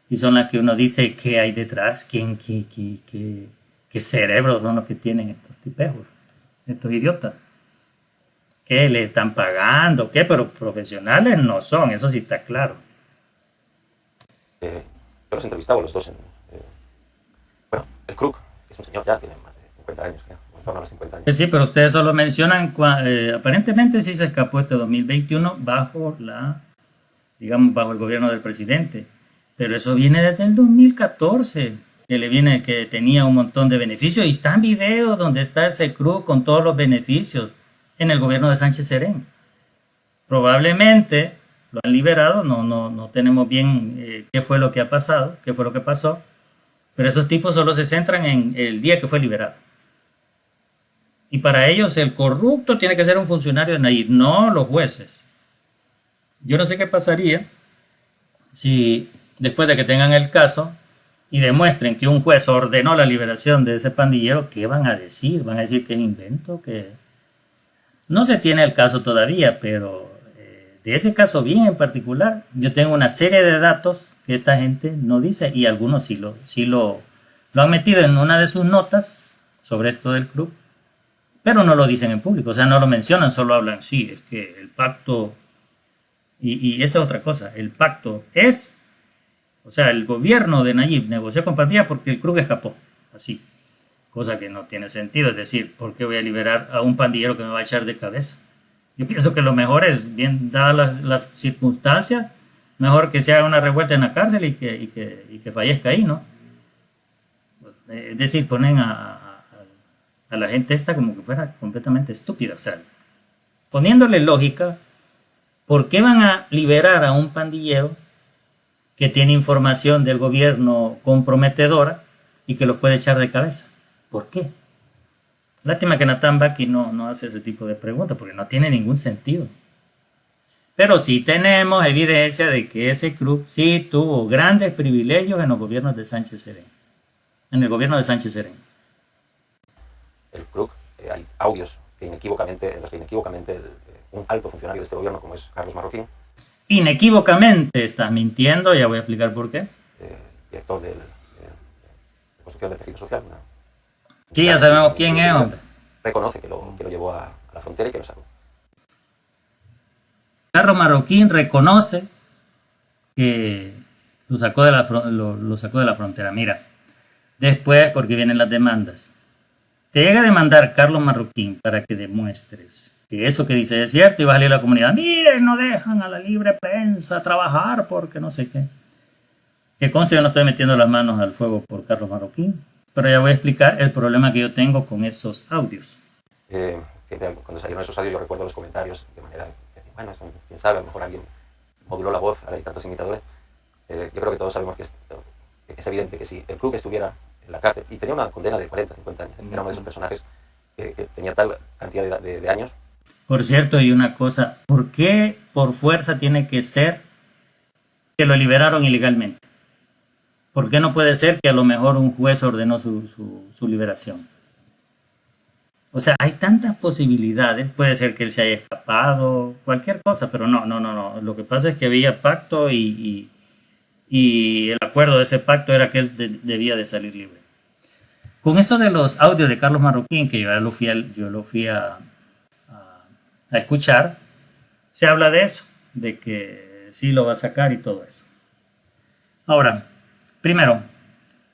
y son las que uno dice qué hay detrás, qué cerebros son los que tienen estos tipejos, estos idiotas. ¿Qué le están pagando? ¿Qué? Pero profesionales no son, eso sí está claro. Yo los he entrevistado los dos en... bueno, el Krug es un señor ya, tiene más de 50 años, creo, en torno a los 50 años. Sí, pero ustedes solo mencionan, aparentemente sí se escapó este 2021 bajo bajo el gobierno del presidente. Pero eso viene desde el 2014, que tenía un montón de beneficios. Y está en video donde está ese Krug con todos los beneficios en el gobierno de Sánchez Serén. Probablemente lo han liberado, no tenemos bien qué fue lo que ha pasado, qué fue lo que pasó, pero esos tipos solo se centran en el día que fue liberado. Y para ellos el corrupto tiene que ser un funcionario de Nayib, no los jueces. Yo no sé qué pasaría si después de que tengan el caso y demuestren que un juez ordenó la liberación de ese pandillero, ¿qué van a decir? ¿Van a decir que es invento? Que no se tiene el caso todavía, pero de ese caso bien en particular, yo tengo una serie de datos que esta gente no dice y algunos sí lo han metido en una de sus notas sobre esto del club, pero no lo dicen en público, o sea, no lo mencionan, solo hablan, sí, es que el pacto, y esa es otra cosa, el pacto es, o sea, el gobierno de Nayib negoció con pandilla porque el club escapó, así, cosa que no tiene sentido, es decir, ¿por qué voy a liberar a un pandillero que me va a echar de cabeza? Yo pienso que lo mejor es, bien dadas las circunstancias, mejor que se haga una revuelta en la cárcel y que fallezca ahí, ¿no? Es decir, ponen a la gente esta como que fuera completamente estúpida. O sea, poniéndole lógica, ¿por qué van a liberar a un pandillero que tiene información del gobierno comprometedora y que los puede echar de cabeza? ¿Por qué? Lástima que Nathan Baki no hace ese tipo de preguntas porque no tiene ningún sentido. Pero sí tenemos evidencia de que ese club sí tuvo grandes privilegios en los gobiernos de Sánchez Serén. En el gobierno de Sánchez Serén. El club, hay audios en los que inequívocamente un alto funcionario de este gobierno, como es Carlos Marroquín. Inequívocamente estás mintiendo, ya voy a explicar por qué. Director de construcción del tejido social. Sí, ya sabemos quién es, hombre. Reconoce que lo llevó a la frontera y que lo sacó. Carlos Marroquín reconoce que lo sacó de la frontera. Mira, después, porque vienen las demandas, te llega a demandar Carlos Marroquín para que demuestres que eso que dice es cierto y va a salir a la comunidad. Miren, no dejan a la libre prensa trabajar porque no sé qué. Que conste, yo no estoy metiendo las manos al fuego por Carlos Marroquín, pero ya voy a explicar el problema que yo tengo con esos audios. Cuando salieron esos audios yo recuerdo los comentarios de manera, bueno, quién sabe, a lo mejor alguien moduló la voz, ahora hay tantos imitadores. Yo creo que todos sabemos que es evidente que si el club estuviera en la cárcel y tenía una condena de 40, 50 años, era uno de esos personajes que tenía tal cantidad de años. Por cierto, y una cosa, ¿por qué por fuerza tiene que ser que lo liberaron ilegalmente? ¿Por qué no puede ser que a lo mejor un juez ordenó su liberación? O sea, hay tantas posibilidades. Puede ser que él se haya escapado, cualquier cosa, pero no. Lo que pasa es que había pacto y el acuerdo de ese pacto era que él debía de salir libre. Con eso de los audios de Carlos Marroquín, que yo lo fui a a escuchar, se habla de eso, de que sí lo va a sacar y todo eso. Ahora, primero,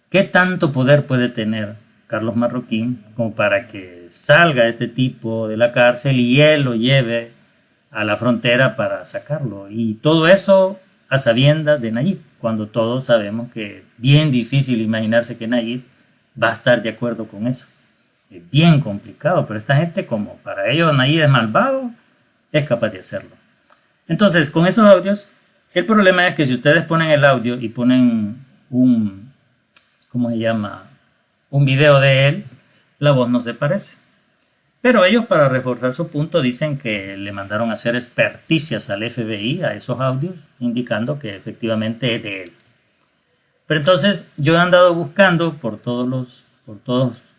¿qué tanto poder puede tener Carlos Marroquín como para que salga este tipo de la cárcel y él lo lleve a la frontera para sacarlo? Y todo eso a sabiendas de Nayib, cuando todos sabemos que es bien difícil imaginarse que Nayib va a estar de acuerdo con eso. Es bien complicado, pero esta gente, como para ellos Nayib es malvado, es capaz de hacerlo. Entonces, con esos audios, el problema es que si ustedes ponen el audio y ponen ¿cómo se llama? Un video de él, la voz no se parece. Pero ellos, para reforzar su punto, dicen que le mandaron a hacer experticias al FBI a esos audios, indicando que efectivamente es de él. Pero entonces yo he andado buscando por todas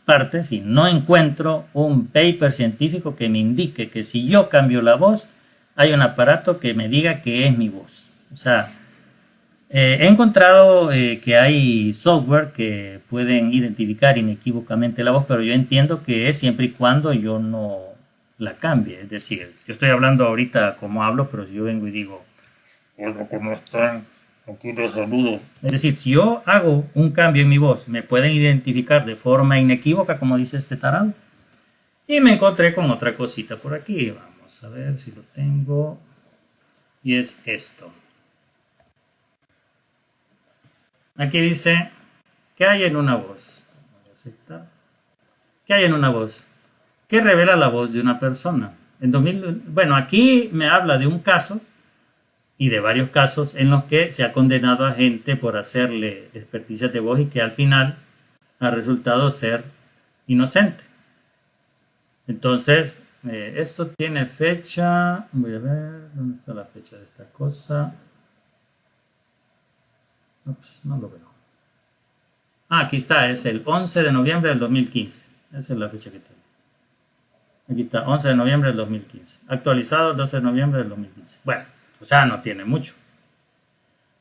partes y no encuentro un paper científico que me indique que si yo cambio la voz, hay un aparato que me diga que es mi voz. O sea, he encontrado que hay software que pueden identificar inequívocamente la voz, pero yo entiendo que es siempre y cuando yo no la cambie. Es decir, yo estoy hablando ahorita como hablo, pero si yo vengo y digo, hola, ¿cómo están? Aquí les saludo. Es decir, si yo hago un cambio en mi voz, me pueden identificar de forma inequívoca, como dice este tarado. Y me encontré con otra cosita por aquí. Vamos a ver si lo tengo. Y es esto. Aquí dice, ¿qué hay en una voz? Voy a aceptar. ¿Qué hay en una voz? ¿Qué revela la voz de una persona? Bueno, aquí me habla de un caso y de varios casos en los que se ha condenado a gente por hacerle experticias de voz y que al final ha resultado ser inocente. Entonces, esto tiene fecha. Voy a ver, ¿dónde está la fecha de esta cosa? Ups, no lo veo. Aquí está, es el 11 de noviembre del 2015. Esa es la fecha que tengo. Aquí está, 11 de noviembre del 2015. Actualizado el 12 de noviembre del 2015. Bueno, o sea, no tiene mucho.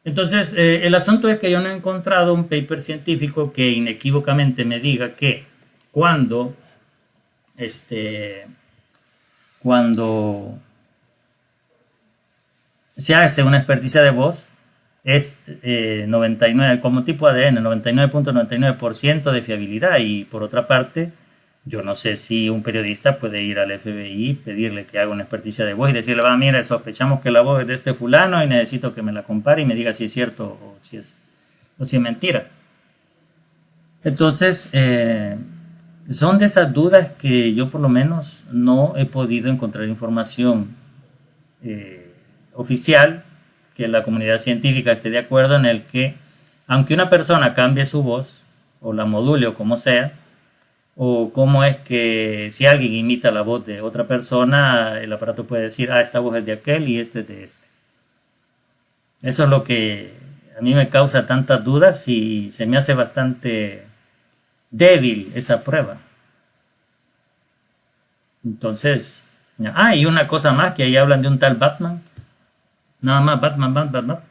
Entonces, el asunto es que yo no he encontrado un paper científico que inequívocamente me diga que cuando se hace una experticia de voz, es 99, como tipo ADN, 99.99% de fiabilidad. Y por otra parte, yo no sé si un periodista puede ir al FBI, pedirle que haga una experticia de voz y decirle, mira, sospechamos que la voz es de este fulano y necesito que me la compare y me diga si es cierto o si es mentira. Entonces, son de esas dudas que yo por lo menos no he podido encontrar información oficial, que la comunidad científica esté de acuerdo en el que, aunque una persona cambie su voz, o la module o como sea, o cómo es que si alguien imita la voz de otra persona, el aparato puede decir, esta voz es de aquel y este es de este. Eso es lo que a mí me causa tantas dudas y se me hace bastante débil esa prueba. Entonces, y una cosa más, que ahí hablan de un tal Batman. Nada más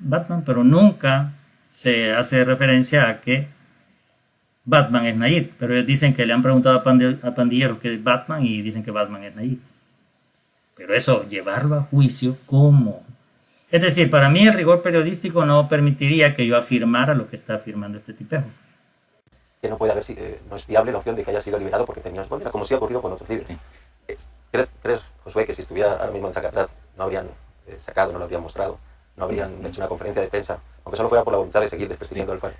Batman, pero nunca se hace referencia a que Batman es Nayib. Pero ellos dicen que le han preguntado a pandilleros qué es Batman y dicen que Batman es Nayib. Pero eso, llevarlo a juicio, ¿cómo? Es decir, para mí el rigor periodístico no permitiría que yo afirmara lo que está afirmando este tipejo. Que no puede haber, no es viable la opción de que haya sido liberado porque tenía escondida, como sí ha ocurrido con otros líderes. Sí. ¿Crees, Josué, que si estuviera ahora mismo en Zacatlán no habrían sacado, no lo habrían mostrado, no habrían hecho una conferencia de prensa, aunque solo fuera por la voluntad de seguir desprestigiando al FARC?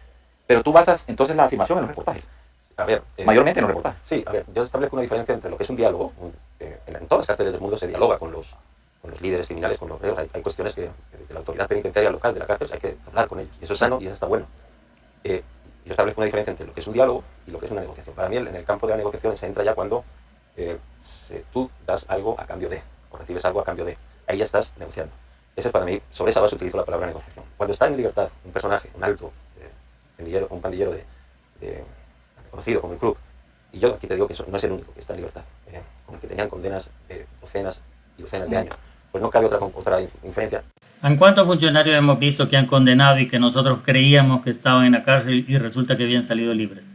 Pero tú basas entonces la afirmación en los reportajes. A ver, mayormente en los reportajes. Sí, a ver, yo establezco una diferencia entre lo que es un diálogo, en todas las cárceles del mundo se dialoga con los líderes criminales, con los reos, hay cuestiones que de la autoridad penitenciaria local de la cárcel hay que hablar con ellos, y eso es sano y eso está bueno. Yo establezco una diferencia entre lo que es un diálogo y lo que es una negociación. Para mí, en el campo de la negociación se entra ya cuando tú das algo a cambio de, o recibes algo a cambio de. Ahí ya estás negociando. Ese es para mí, sobre esa base utilizo la palabra negociación. Cuando está en libertad un personaje, un alto un pandillero conocido como el Club, y yo aquí te digo que eso no es el único que está en libertad, con el que tenían condenas docenas y docenas de años, pues no cabe otra inferencia. ¿En cuántos funcionarios hemos visto que han condenado y que nosotros creíamos que estaban en la cárcel y resulta que habían salido libres?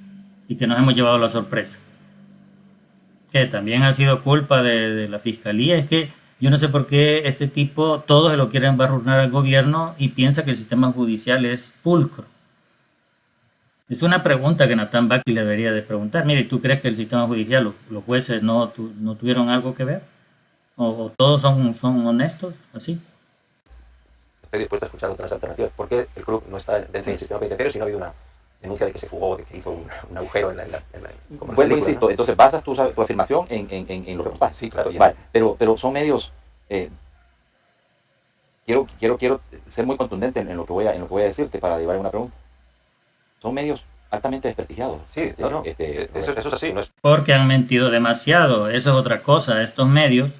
Y que nos hemos llevado la sorpresa. Que también ha sido culpa de la fiscalía. Es que Yo no sé por qué este tipo, todos se lo quieren embarrunar al gobierno y piensa que el sistema judicial es pulcro. Es una pregunta que Nathan Baki le debería de preguntar. Mire, ¿tú crees que el sistema judicial, los jueces no tuvieron algo que ver? ¿O todos son honestos? Así. Estoy dispuesto a escuchar otras alternativas. ¿Por qué el club no está dentro del sistema penitenciario si no ha habido una denuncia de que se fugó, de que hizo un agujero en la como Vuelvo, película, insisto, ¿no? entonces basas tu afirmación en los reportajes. Sí, claro. Vale, pero son medios... quiero ser muy contundente en lo que voy a decirte para llevar una pregunta. Son medios altamente desprestigiados. Sí, no. Eso es así. No es... Porque han mentido demasiado. Eso es otra cosa. Estos medios,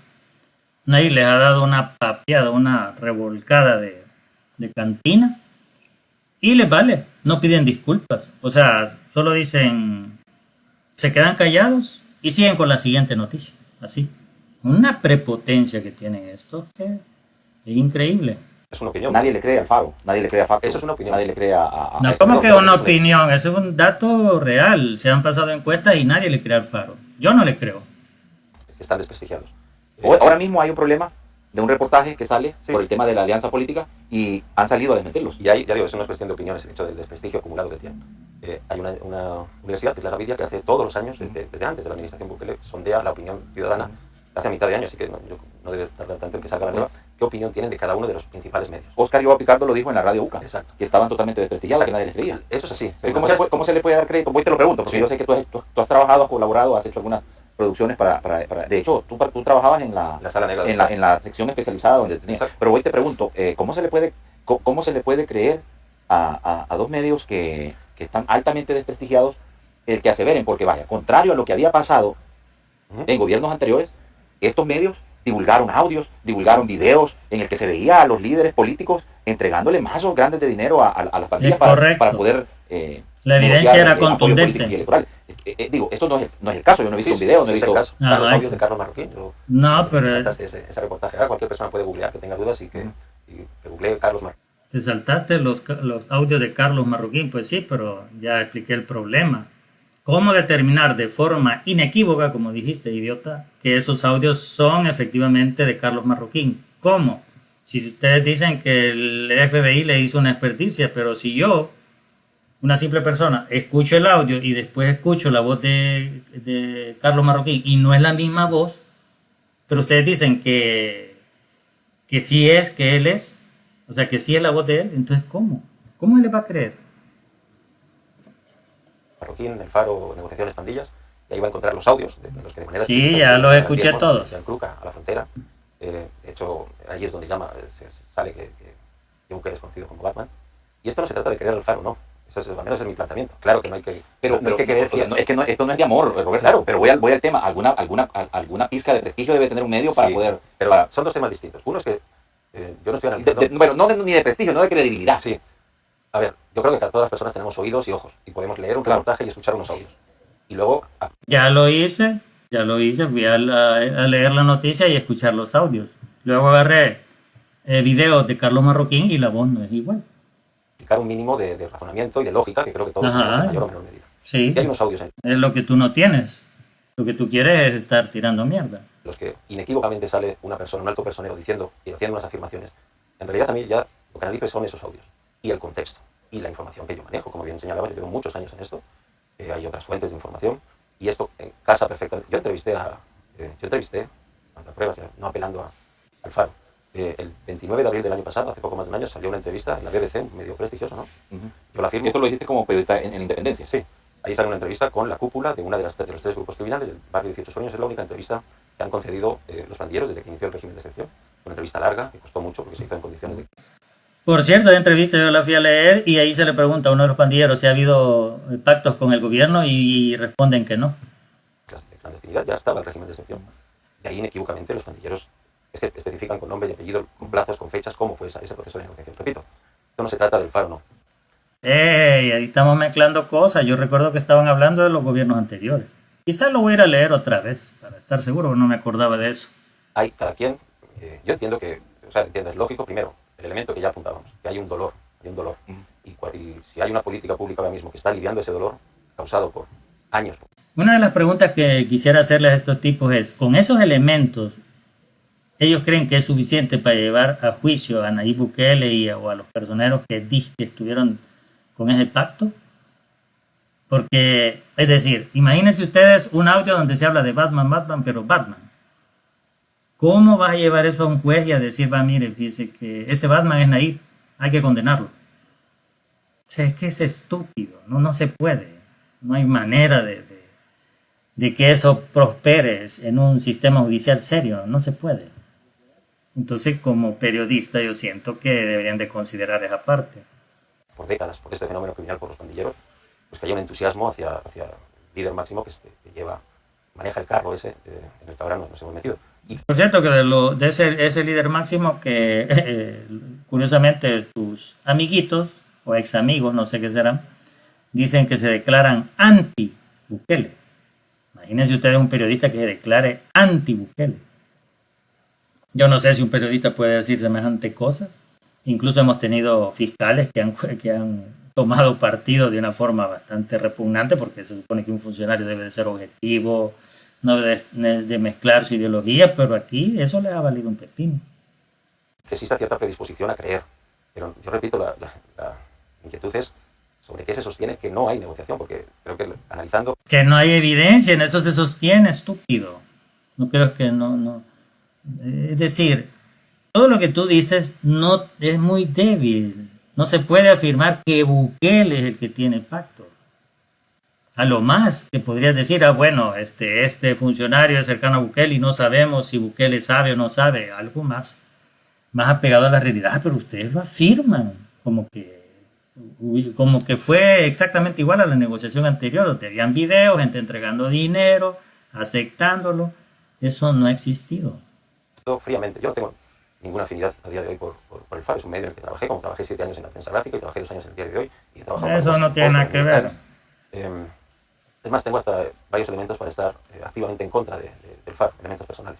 nadie les ha dado una papeada, una revolcada de cantina y les vale. No piden disculpas. O sea, solo dicen, se quedan callados y siguen con la siguiente noticia. Así. Una prepotencia que tienen estos que es increíble. Es una opinión. Nadie le cree al Faro, nadie le cree a Facto. Eso es una opinión. Nadie le cree a No, ¿cómo que una opinión? Eso es un dato real. Se han pasado encuestas y nadie le cree al Faro. Yo no le creo. Están desprestigiados. Ahora mismo hay un problema de un reportaje que sale por el tema de la alianza política y han salido a desmentirlos. Y ahí, ya digo, eso no es cuestión de opiniones, el hecho del desprestigio acumulado que tienen. Hay una universidad, que es la Gavidia, que hace todos los años, desde antes de la administración Bukele, sondea la opinión ciudadana hace a mitad de año, así que yo no debe tardar tanto en que salga la nueva, qué opinión tienen de cada uno de los principales medios. Óscar Iván Picardo lo dijo en la radio UCA, Exacto. que estaban totalmente desprestigiados, que nadie les creía. Eso es así. ¿Y cómo se le puede dar crédito? Voy te lo pregunto, porque Sí. yo sé que tú has trabajado, has colaborado, has hecho algunas producciones para de hecho, tú trabajabas en la Sala negra de en la sección especializada donde tenías. Exacto. Pero hoy te pregunto, ¿cómo se le puede creer a dos medios que están altamente desprestigiados el que aseveren? Porque vaya, contrario a lo que había pasado en gobiernos anteriores, estos medios divulgaron audios, divulgaron videos en el que se veía a los líderes políticos entregándole mazos grandes de dinero a las pandillas para poder... la evidencia era contundente. Y electoral. Digo, esto no es el caso, yo no he visto un video, no he visto... el caso. Ah, Los vale. audios de Carlos Marroquín. No, pero... Saltaste ese reportaje. Ahora cualquier persona puede googlear que tenga dudas y que googlee Carlos Marroquín. Te saltaste los audios de Carlos Marroquín, pues sí, pero ya expliqué el problema. ¿Cómo determinar de forma inequívoca, como dijiste, idiota, que esos audios son efectivamente de Carlos Marroquín? ¿Cómo? Si ustedes dicen que el FBI le hizo una experticia, pero si yo, una simple persona, escucho el audio y después escucho la voz de Carlos Marroquín y no es la misma voz, pero ustedes dicen que sí es, que él es, o sea, que sí es la voz de él, entonces ¿cómo? ¿Cómo él le va a creer? Marroquín, el Faro, negociaciones, pandillas, y ahí va a encontrar los audios de los que de manera... Sí, ya los escuché todos. De Ancruca a la frontera. De hecho, ahí es donde sale que Bukele es conocido como Batman. Y esto no se trata de creer al Faro, no. Eso es, al menos es mi planteamiento. Claro que no hay que... Pero no hay que creer... esto no es de amor, Roberto. Claro. Pero voy al tema. Alguna pizca de prestigio debe tener un medio para poder... Pero son dos temas distintos. Uno es que yo no estoy analizando... Bueno, no ni de prestigio, no de credibilidad. Sí. A ver, yo creo que todas las personas tenemos oídos y ojos y podemos leer un reportaje y escuchar unos audios. Y luego... Ya lo hice, fui a leer la noticia y escuchar los audios. Luego agarré videos de Carlos Marroquín y la voz no es igual. Aplicar un mínimo de razonamiento y de lógica que creo que todos tenemos en mayor o menor medida. Sí, Y hay unos audios en es lo que tú no tienes. Lo que tú quieres es estar tirando mierda. los que inequívocamente sale una persona, un alto personero, diciendo y haciendo unas afirmaciones. En realidad a mí ya lo que analizo son esos audios y el contexto y la información que yo manejo. Como bien señalaba, yo llevo muchos años en esto, hay otras fuentes de información y esto casa perfectamente. Yo entrevisté, ante pruebas, no apelando al Faro. El 29 de abril del año pasado, hace poco más de un año, salió una entrevista en la BBC, un medio prestigioso, ¿no? Yo la afirmo. Esto lo dijiste como periodista en Independencia. Sí, ahí sale una entrevista con la cúpula de de los tres grupos criminales del barrio 18 Sueños. Es la única entrevista que han concedido los pandilleros desde que inició el régimen de excepción. Una entrevista larga, que costó mucho porque se hizo en condiciones de... Por cierto, la entrevista yo la fui a leer y ahí se le pregunta a uno de los pandilleros si ha habido pactos con el gobierno y responden que no. De clandestinidad ya estaba el régimen de excepción. De ahí inequívocamente los pandilleros es que especifican con nombre y apellido, con plazos, con fechas, cómo fue ese proceso de negociación. Repito, esto no se trata del Faro, no. Ahí estamos mezclando cosas. Yo recuerdo que estaban hablando de los gobiernos anteriores. Quizás lo voy a ir a leer otra vez para estar seguro, no me acordaba de eso. Hay cada quien, yo entiendo que, es lógico, primero, el elemento que ya apuntábamos, que hay un dolor. Y si hay una política pública ahora mismo que está aliviando ese dolor causado por años. Una de las preguntas que quisiera hacerles a estos tipos es, con esos elementos, ellos creen que es suficiente para llevar a juicio a Nayib Bukele o a los personeros que estuvieron con ese pacto. Porque, es decir, imagínense ustedes un audio donde se habla de Batman, pero Batman. ¿Cómo vas a llevar eso a un juez y a decir, va, mire, fíjese que ese Batman es Nayib, hay que condenarlo? O sea, es que es estúpido, no se puede. No hay manera de que eso prospere en un sistema judicial serio, no se puede. Entonces, como periodista, yo siento que deberían de considerar esa parte. Por décadas, por este fenómeno criminal por los pandilleros, pues que haya un entusiasmo hacia el líder máximo que maneja el carro ese en el que ahora nos hemos metido. Y por cierto, que de ese líder máximo que curiosamente tus amiguitos o ex amigos, no sé qué serán, dicen que se declaran anti-Bukele. Imagínense ustedes un periodista que se declare anti-Bukele. Yo no sé si un periodista puede decir semejante cosa. Incluso hemos tenido fiscales que han tomado partido de una forma bastante repugnante, porque se supone que un funcionario debe de ser objetivo, no debe de mezclar su ideología, pero aquí eso le ha valido un pepino. que exista cierta predisposición a creer. Pero yo repito, la inquietud es sobre qué se sostiene que no hay negociación, porque creo que analizando... Que no hay evidencia, en eso se sostiene, estúpido. No creo que no. Es decir, todo lo que tú dices no es muy débil. No se puede afirmar que Bukele es el que tiene pacto. A lo más que podrías decir, bueno, este funcionario es cercano a Bukele y no sabemos si Bukele sabe o no sabe, algo más apegado a la realidad, pero ustedes lo afirman como que fue exactamente igual a la negociación anterior, donde habían videos, gente entregando dinero, aceptándolo. Eso no ha existido. Fríamente, yo no tengo ninguna afinidad a día de hoy por el Faro, es un medio en el que trabajé, como trabajé 7 años en la prensa gráfica y trabajé 2 años en el diario de hoy. Y eso no tiene nada que ver. Es más, tengo hasta varios elementos para estar activamente en contra del Faro, elementos personales.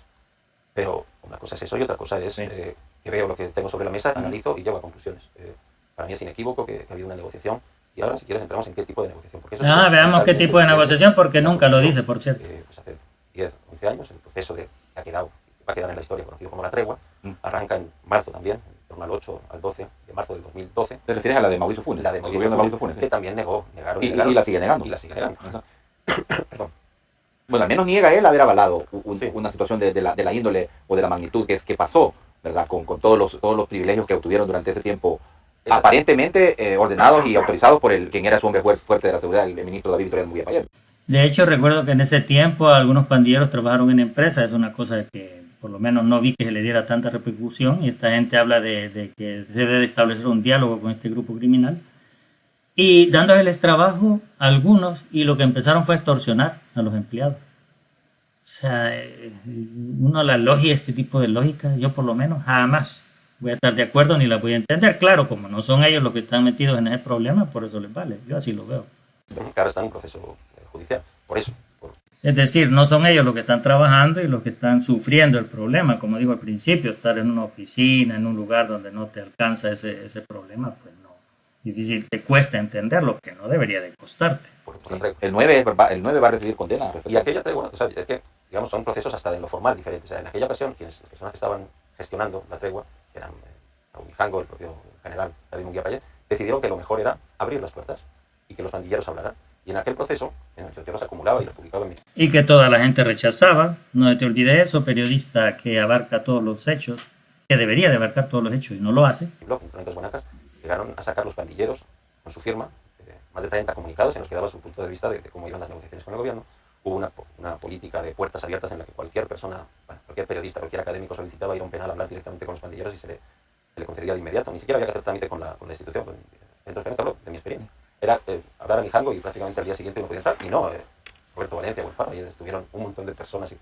Pero una cosa es eso y otra cosa es que veo lo que tengo sobre la mesa, analizo y llego a conclusiones. Para mí es inequívoco que ha habido una negociación. Y ahora, si quieres, entramos en qué tipo de negociación. Porque eso veamos qué tipo de negociación, porque nunca lo dice, por cierto. Pues hace 10, 11 años, el proceso que va a quedar en la historia conocido como la tregua, arranca en marzo también, en torno al 8 al 12 de marzo del 2012. ¿Te refieres a la de Mauricio Funes? La de Mauricio Funes, que también negaron. Y la sigue negando. Y la sigue negando. Perdón. Bueno, al menos niega él haber avalado una situación de la índole o de la magnitud que pasó, ¿verdad? Con todos los privilegios que obtuvieron durante ese tiempo, aparentemente ordenados y autorizados por quien era su hombre fuerte de la seguridad, el ministro David Victoriano Munguía Payet. De hecho, recuerdo que en ese tiempo algunos pandilleros trabajaron en empresas, es una cosa que por lo menos no vi que se le diera tanta repercusión, y esta gente habla de que se debe establecer un diálogo con este grupo criminal, y dándoles trabajo a algunos, y lo que empezaron fue a extorsionar a los empleados. O sea, este tipo de lógica, yo por lo menos jamás voy a estar de acuerdo ni la voy a entender. Claro, como no son ellos los que están metidos en ese problema, por eso les vale. Yo así lo veo. Que ahora están en un proceso judicial, por eso. Es decir, no son ellos los que están trabajando y los que están sufriendo el problema. Como digo al principio, estar en una oficina, en un lugar donde no te alcanza ese problema, pues no. Difícil, te cuesta entender lo que no debería de costarte. El 9 va a recibir condena. Y aquella tregua, o sea, es que, digamos, son procesos hasta en lo formal diferentes. O sea, en aquella ocasión, las personas que estaban gestionando la tregua, que eran Raúl Mijango, el propio general David Munguía Payet, decidieron que lo mejor era abrir las puertas y que los pandilleros hablaran. Y en aquel proceso, yo los acumulaba y los publicaba en mi... Y que toda la gente rechazaba, no te olvides eso, periodista que abarca todos los hechos, que debería de abarcar todos los hechos y no lo hace. En Tormentas Guanacas llegaron a sacar los pandilleros con su firma, más de 30 comunicados en los que daba su punto de vista de cómo iban las negociaciones con el gobierno. Hubo una política de puertas abiertas en la que cualquier persona, cualquier periodista, cualquier académico solicitaba ir a un penal a hablar directamente con los pandilleros y se le concedía de inmediato. Ni siquiera había que hacer trámite con la institución. Dentro del hablo de mi experiencia. Era hablar a Mijango y prácticamente al día siguiente no podía entrar. Y no, Roberto Valencia o el Faro, ahí estuvieron un montón de personas y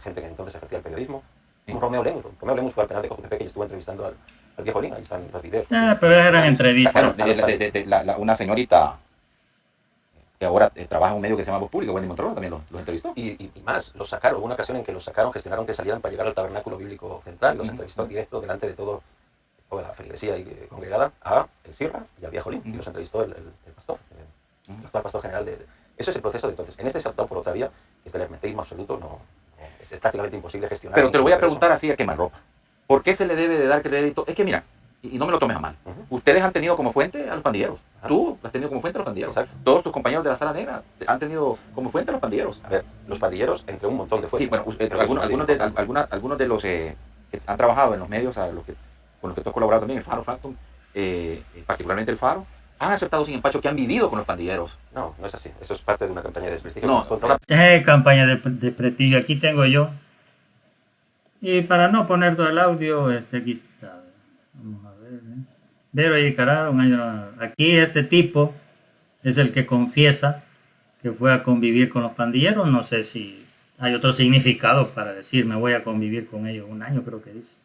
gente que entonces ejercía el periodismo. Como Romeo Lemus. Romeo Lemus fue al penal de Cojutepec y estuvo entrevistando al viejo Lin, ahí están los videos. Pero eran entrevistas. Una señorita que ahora trabaja en un medio que se llama Voz Pública, Wendy Montalbán, también los entrevistó. Y más, los sacaron. Hubo una ocasión en que los sacaron, gestionaron que salieran para llegar al tabernáculo bíblico central, los entrevistó directo delante de toda la feligresía congregada a el Sirra y al viejo Lin, y los entrevistó el pastor, el actual pastor general de... Eso es el proceso de entonces. En este se ha optado por otra vía, que es del hermetismo absoluto, no es es prácticamente imposible gestionar. Pero te lo voy a un proceso. preguntar así a quemarropa. ¿Por qué se le debe de dar crédito? Es que mira, y no me lo tomes a mal. Ustedes han tenido como fuente a los pandilleros. Tú has tenido como fuente a los pandilleros. Exacto. Todos tus compañeros de la Sala Negra han tenido como fuente a los pandilleros. A ver, los pandilleros, entre un montón de Sí, fuentes. bueno, pero algunos de los que han trabajado en los medios, con los que tú has colaborado también, el Faro, Factum, particularmente el Faro, han aceptado sin empacho que han vivido con los pandilleros. No, no es así. Eso es parte de una campaña de desprestigio. No, contra Campaña de prestigio, aquí tengo yo. Y para no poner todo el audio, aquí está. Vamos a ver. Vero y Carraro, aquí este tipo es el que confiesa que fue a convivir con los pandilleros. No sé si hay otro significado para decir me voy a convivir con ellos un año, creo que dice.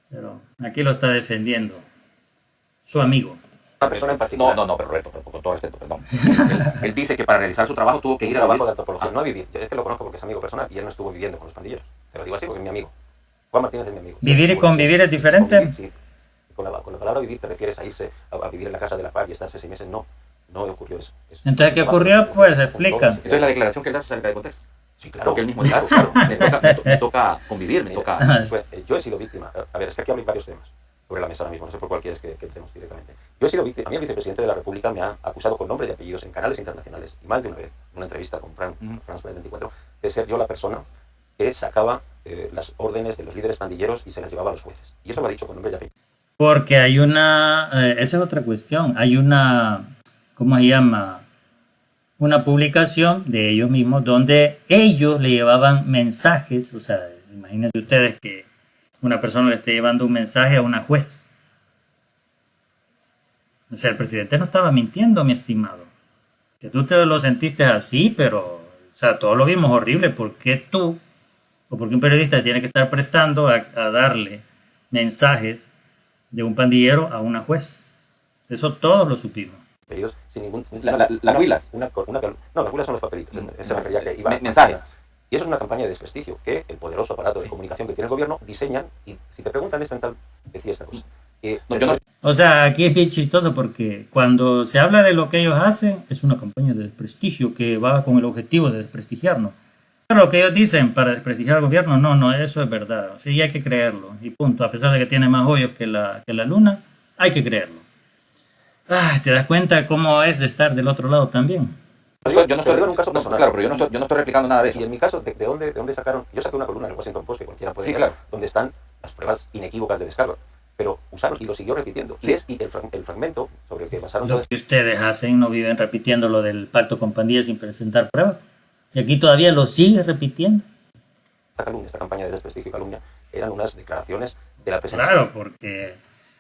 Pero aquí lo está defendiendo su amigo. una persona en particular. No, pero Roberto, con todo respeto, perdón. Él dice que para realizar su trabajo tuvo que Un ir a trabajo vivir. de antropología. No ha vivido. Yo es que lo conozco porque es amigo personal y él no estuvo viviendo con los pandilleros. Te lo digo así porque es mi amigo. Juan Martínez es mi amigo. ¿Vivir y convivir es diferente? Convivir, sí. Con la palabra vivir te refieres a irse a vivir en la casa de la par y estarse 6 meses. No ocurrió eso. Entonces, ¿qué ocurrió? Pues, explica. Entonces la declaración que él hace salga de contexto. Sí, claro. Porque él mismo dice, claro, me toca convivir, me toca... Yo he sido víctima. A ver, es que aquí hay varios temas sobre la mesa ahora mismo. No sé por cuál quieres que entremos directamente. Yo he sido víctima. A mí el vicepresidente de la República me ha acusado con nombre y apellidos en canales internacionales y más de una vez, en una entrevista con France 24, de ser yo la persona que sacaba las órdenes de los líderes pandilleros y se las llevaba a los jueces. Y eso lo ha dicho con nombre y apellidos. Porque hay esa es otra cuestión, hay ¿cómo se llama? Una publicación de ellos mismos donde ellos le llevaban mensajes, o sea, imagínense ustedes que una persona le esté llevando un mensaje a una juez. O sea, el presidente no estaba mintiendo, mi estimado. Que tú te lo sentiste así, pero, o sea, todos lo vimos horrible. ¿Por qué tú, o por qué un periodista tiene que estar prestando a darle mensajes de un pandillero a una juez? Eso todos lo supimos. Apellidos sin ningún... Las huilas. No, las huilas son los papelitos. Se refería que iba Mensajes. Y eso es una campaña de desprestigio que el poderoso aparato de comunicación que tiene el gobierno diseñan y si te preguntan esto en tal, decía esta cosa. No, yo no- O sea, aquí es bien chistoso porque cuando se habla de lo que ellos hacen, es una campaña de desprestigio que va con el objetivo de desprestigiarnos. Pero lo que ellos dicen para desprestigiar al gobierno, no, eso es verdad. O sea, y hay que creerlo. Y punto. A pesar de que tiene más hoyos que la luna, hay que creerlo. ¿Te das cuenta cómo es de estar del otro lado también? Yo no Te lo digo en estoy, un caso personal. claro, pero yo no estoy replicando nada de eso. Y en mi caso, ¿de dónde sacaron? Yo saqué una columna en el Washington Post que cualquiera puede Sí, leer, claro. donde están las pruebas inequívocas de descarga. Pero usaron y lo siguió repitiendo. Y el fragmento sobre el que basaron todo Lo que ustedes hacen no viven repitiendo lo del pacto con pandillas sin presentar pruebas. Y aquí todavía lo sigue repitiendo. esta calumnia, esta campaña de desprestigio y calumnia, eran unas declaraciones de la presencia. Claro, porque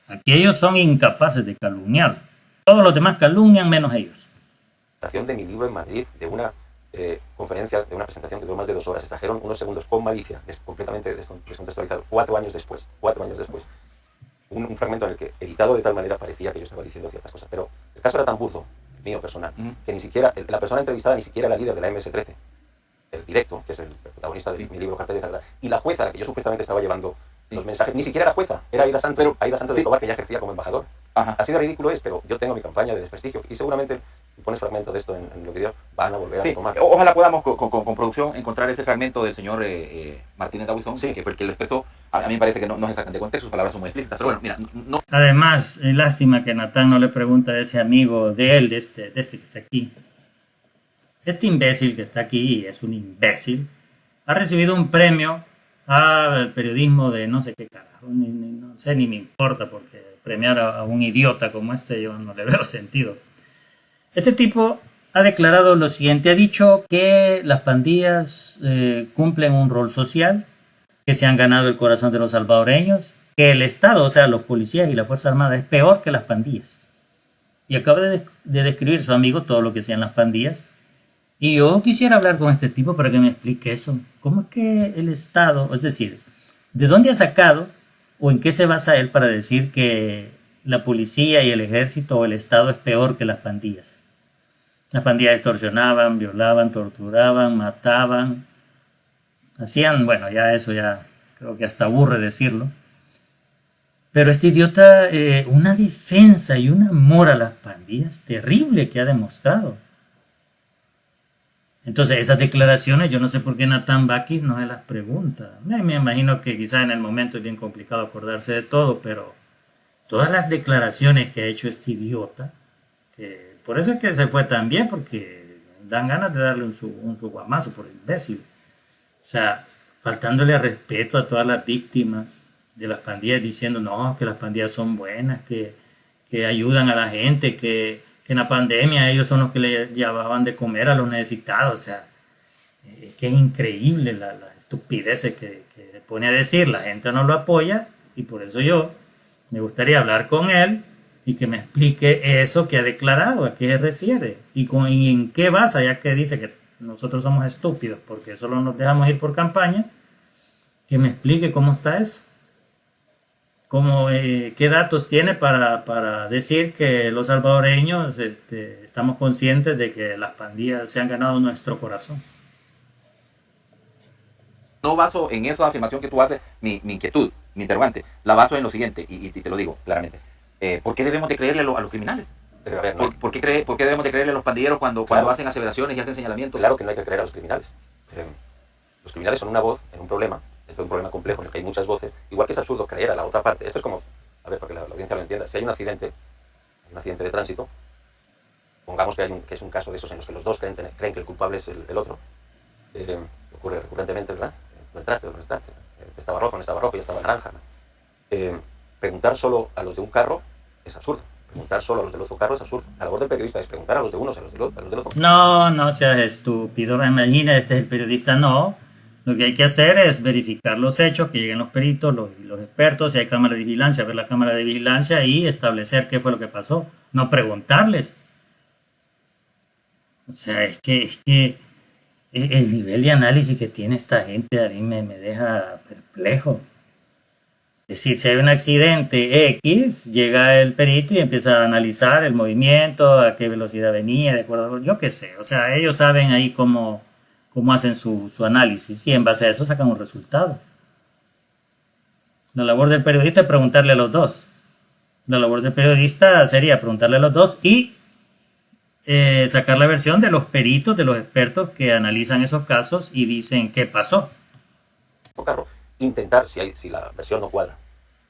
aquí ellos son incapaces de calumniar. Todos los demás calumnian menos ellos. De mi libro en Madrid, de una conferencia, de una presentación que duró más de 2 horas. Extrajeron unos segundos con malicia, completamente descontextualizado, 4 años después. Un fragmento en el que, editado de tal manera, parecía que yo estaba diciendo ciertas cosas. Pero el caso era tan burdo, el mío personal, que ni siquiera, la persona entrevistada ni siquiera era líder de la MS-13. El directo, que es el protagonista de mi libro Cartel de Zagara, y la jueza a la que yo supuestamente estaba llevando los mensajes, ni siquiera era jueza, era Aida Santos, de Escobar, que ya ejercía como embajador. Ajá. Así de ridículo es, pero yo tengo mi campaña de desprestigio y seguramente si pones fragmentos de esto en los vídeos van a volver a Sí, tomar. ojalá podamos con producción encontrar ese fragmento del señor Martínez Dawson, Sí. que fue el que lo expresó. A mí me parece que no se sacan de contexto, sus palabras son muy explícitas. Pero bueno, mira, no. Además, es lástima que Natán no le pregunta a ese amigo de él, de este que está aquí. Este imbécil que está aquí, es un imbécil, ha recibido un premio al periodismo de no sé qué carajo, no sé, ni me importa, porque premiar a un idiota como este yo no le veo sentido. Este tipo ha declarado lo siguiente, ha dicho que las pandillas cumplen un rol social, que se han ganado el corazón de los salvadoreños, que el Estado, o sea, los policías y la Fuerza Armada es peor que las pandillas. Y acaba de describir su amigo todo lo que hacían las pandillas. Y yo quisiera hablar con este tipo para que me explique eso. ¿Cómo es que el Estado, es decir, de dónde ha sacado o en qué se basa él para decir que la policía y el ejército o el Estado es peor que las pandillas? Las pandillas extorsionaban, violaban, torturaban, mataban, hacían, bueno, ya eso ya creo que hasta aburre decirlo. Pero este idiota, una defensa y un amor a las pandillas terrible que ha demostrado. Entonces esas declaraciones, yo no sé por qué Nathan Bakis no se las pregunta. Me imagino que quizás en el momento es bien complicado acordarse de todo, pero todas las declaraciones que ha hecho este idiota, que por eso es que se fue tan bien, porque dan ganas de darle un su guamazo por imbécil. O sea, faltándole al respeto a todas las víctimas de las pandillas, diciendo no, que las pandillas son buenas, que ayudan a la gente, que en la pandemia ellos son los que le llevaban de comer a los necesitados. O sea, es que es increíble la estupidez que se pone a decir. La gente no lo apoya y por eso yo me gustaría hablar con él y que me explique eso que ha declarado, a qué se refiere y en qué basa, ya que dice que nosotros somos estúpidos porque solo nos dejamos ir por campaña, que me explique cómo está eso. ¿Qué datos tiene para decir que los salvadoreños estamos conscientes de que las pandillas se han ganado nuestro corazón? No baso en esa afirmación que tú haces mi inquietud, mi interrogante. La baso en lo siguiente, y te lo digo claramente. ¿Por qué debemos de creerle a los criminales? A ver, no. ¿Por qué debemos de creerle a los pandilleros cuando hacen aseveraciones y hacen señalamientos? Claro que no hay que creer a los criminales. Los criminales son una voz en un problema. Es un problema complejo en el que hay muchas voces. Igual que es absurdo creer a la otra parte. Esto es como, a ver, para que la audiencia lo entienda. Si hay un accidente de tránsito, pongamos que es un caso de esos en los que los dos creen que el culpable es el otro. Ocurre recurrentemente, ¿verdad? No entraste. Estaba rojo, no estaba rojo, ya estaba naranja, ¿no? Preguntar solo a los de un carro es absurdo. Preguntar solo a los del otro carro es absurdo. La labor del periodista es preguntar a los de unos, a los del otro. No seas estúpido. Imagina, este es el periodista, no. Lo que hay que hacer es verificar los hechos, que lleguen los peritos, los expertos, si hay cámara de vigilancia, ver la cámara de vigilancia y establecer qué fue lo que pasó. No preguntarles. O sea, es que el nivel de análisis que tiene esta gente a mí me deja perplejo. Es decir, si hay un accidente X, llega el perito y empieza a analizar el movimiento, a qué velocidad venía, de acuerdo, yo qué sé. O sea, ellos saben ahí cómo hacen su análisis y en base a eso sacan un resultado. La labor del periodista es preguntarle a los dos. La labor del periodista sería preguntarle a los dos y sacar la versión de los peritos, de los expertos que analizan esos casos y dicen qué pasó. Carro. Intentar, si la versión no cuadra,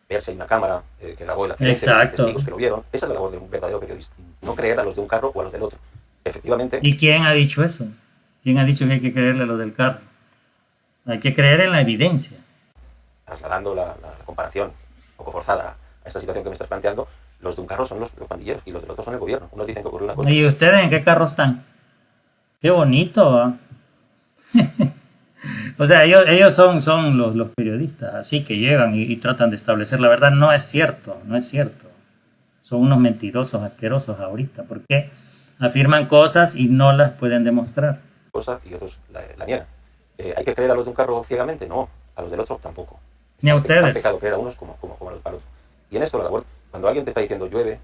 ver si hay una cámara que grabó el accidente, Exacto. testigos que lo vieron. Esa es la labor de un verdadero periodista. No creer a los de un carro o a los del otro. Efectivamente. ¿Y quién ha dicho eso? ¿Quién ha dicho que hay que creerle a los del carro? Hay que creer en la evidencia. Trasladando la comparación un poco forzada a esta situación que me estás planteando, los de un carro son los pandilleros y los del otro son el gobierno. Unos dicen que ocurrió una cosa. ¿Y ustedes en qué carro están? Qué bonito, ¿eh? O sea, ellos son los periodistas, así que llegan y tratan de establecer la verdad. No es cierto. Son unos mentirosos, asquerosos ahorita, porque afirman cosas y no las pueden demostrar. Cosa y otros la niegan. ¿Hay que creer a los de un carro ciegamente? No, a los del otro tampoco. Ni a Es ustedes. pecado creer a unos como a los palos. Y en esto la labor, cuando alguien te está diciendo llueve,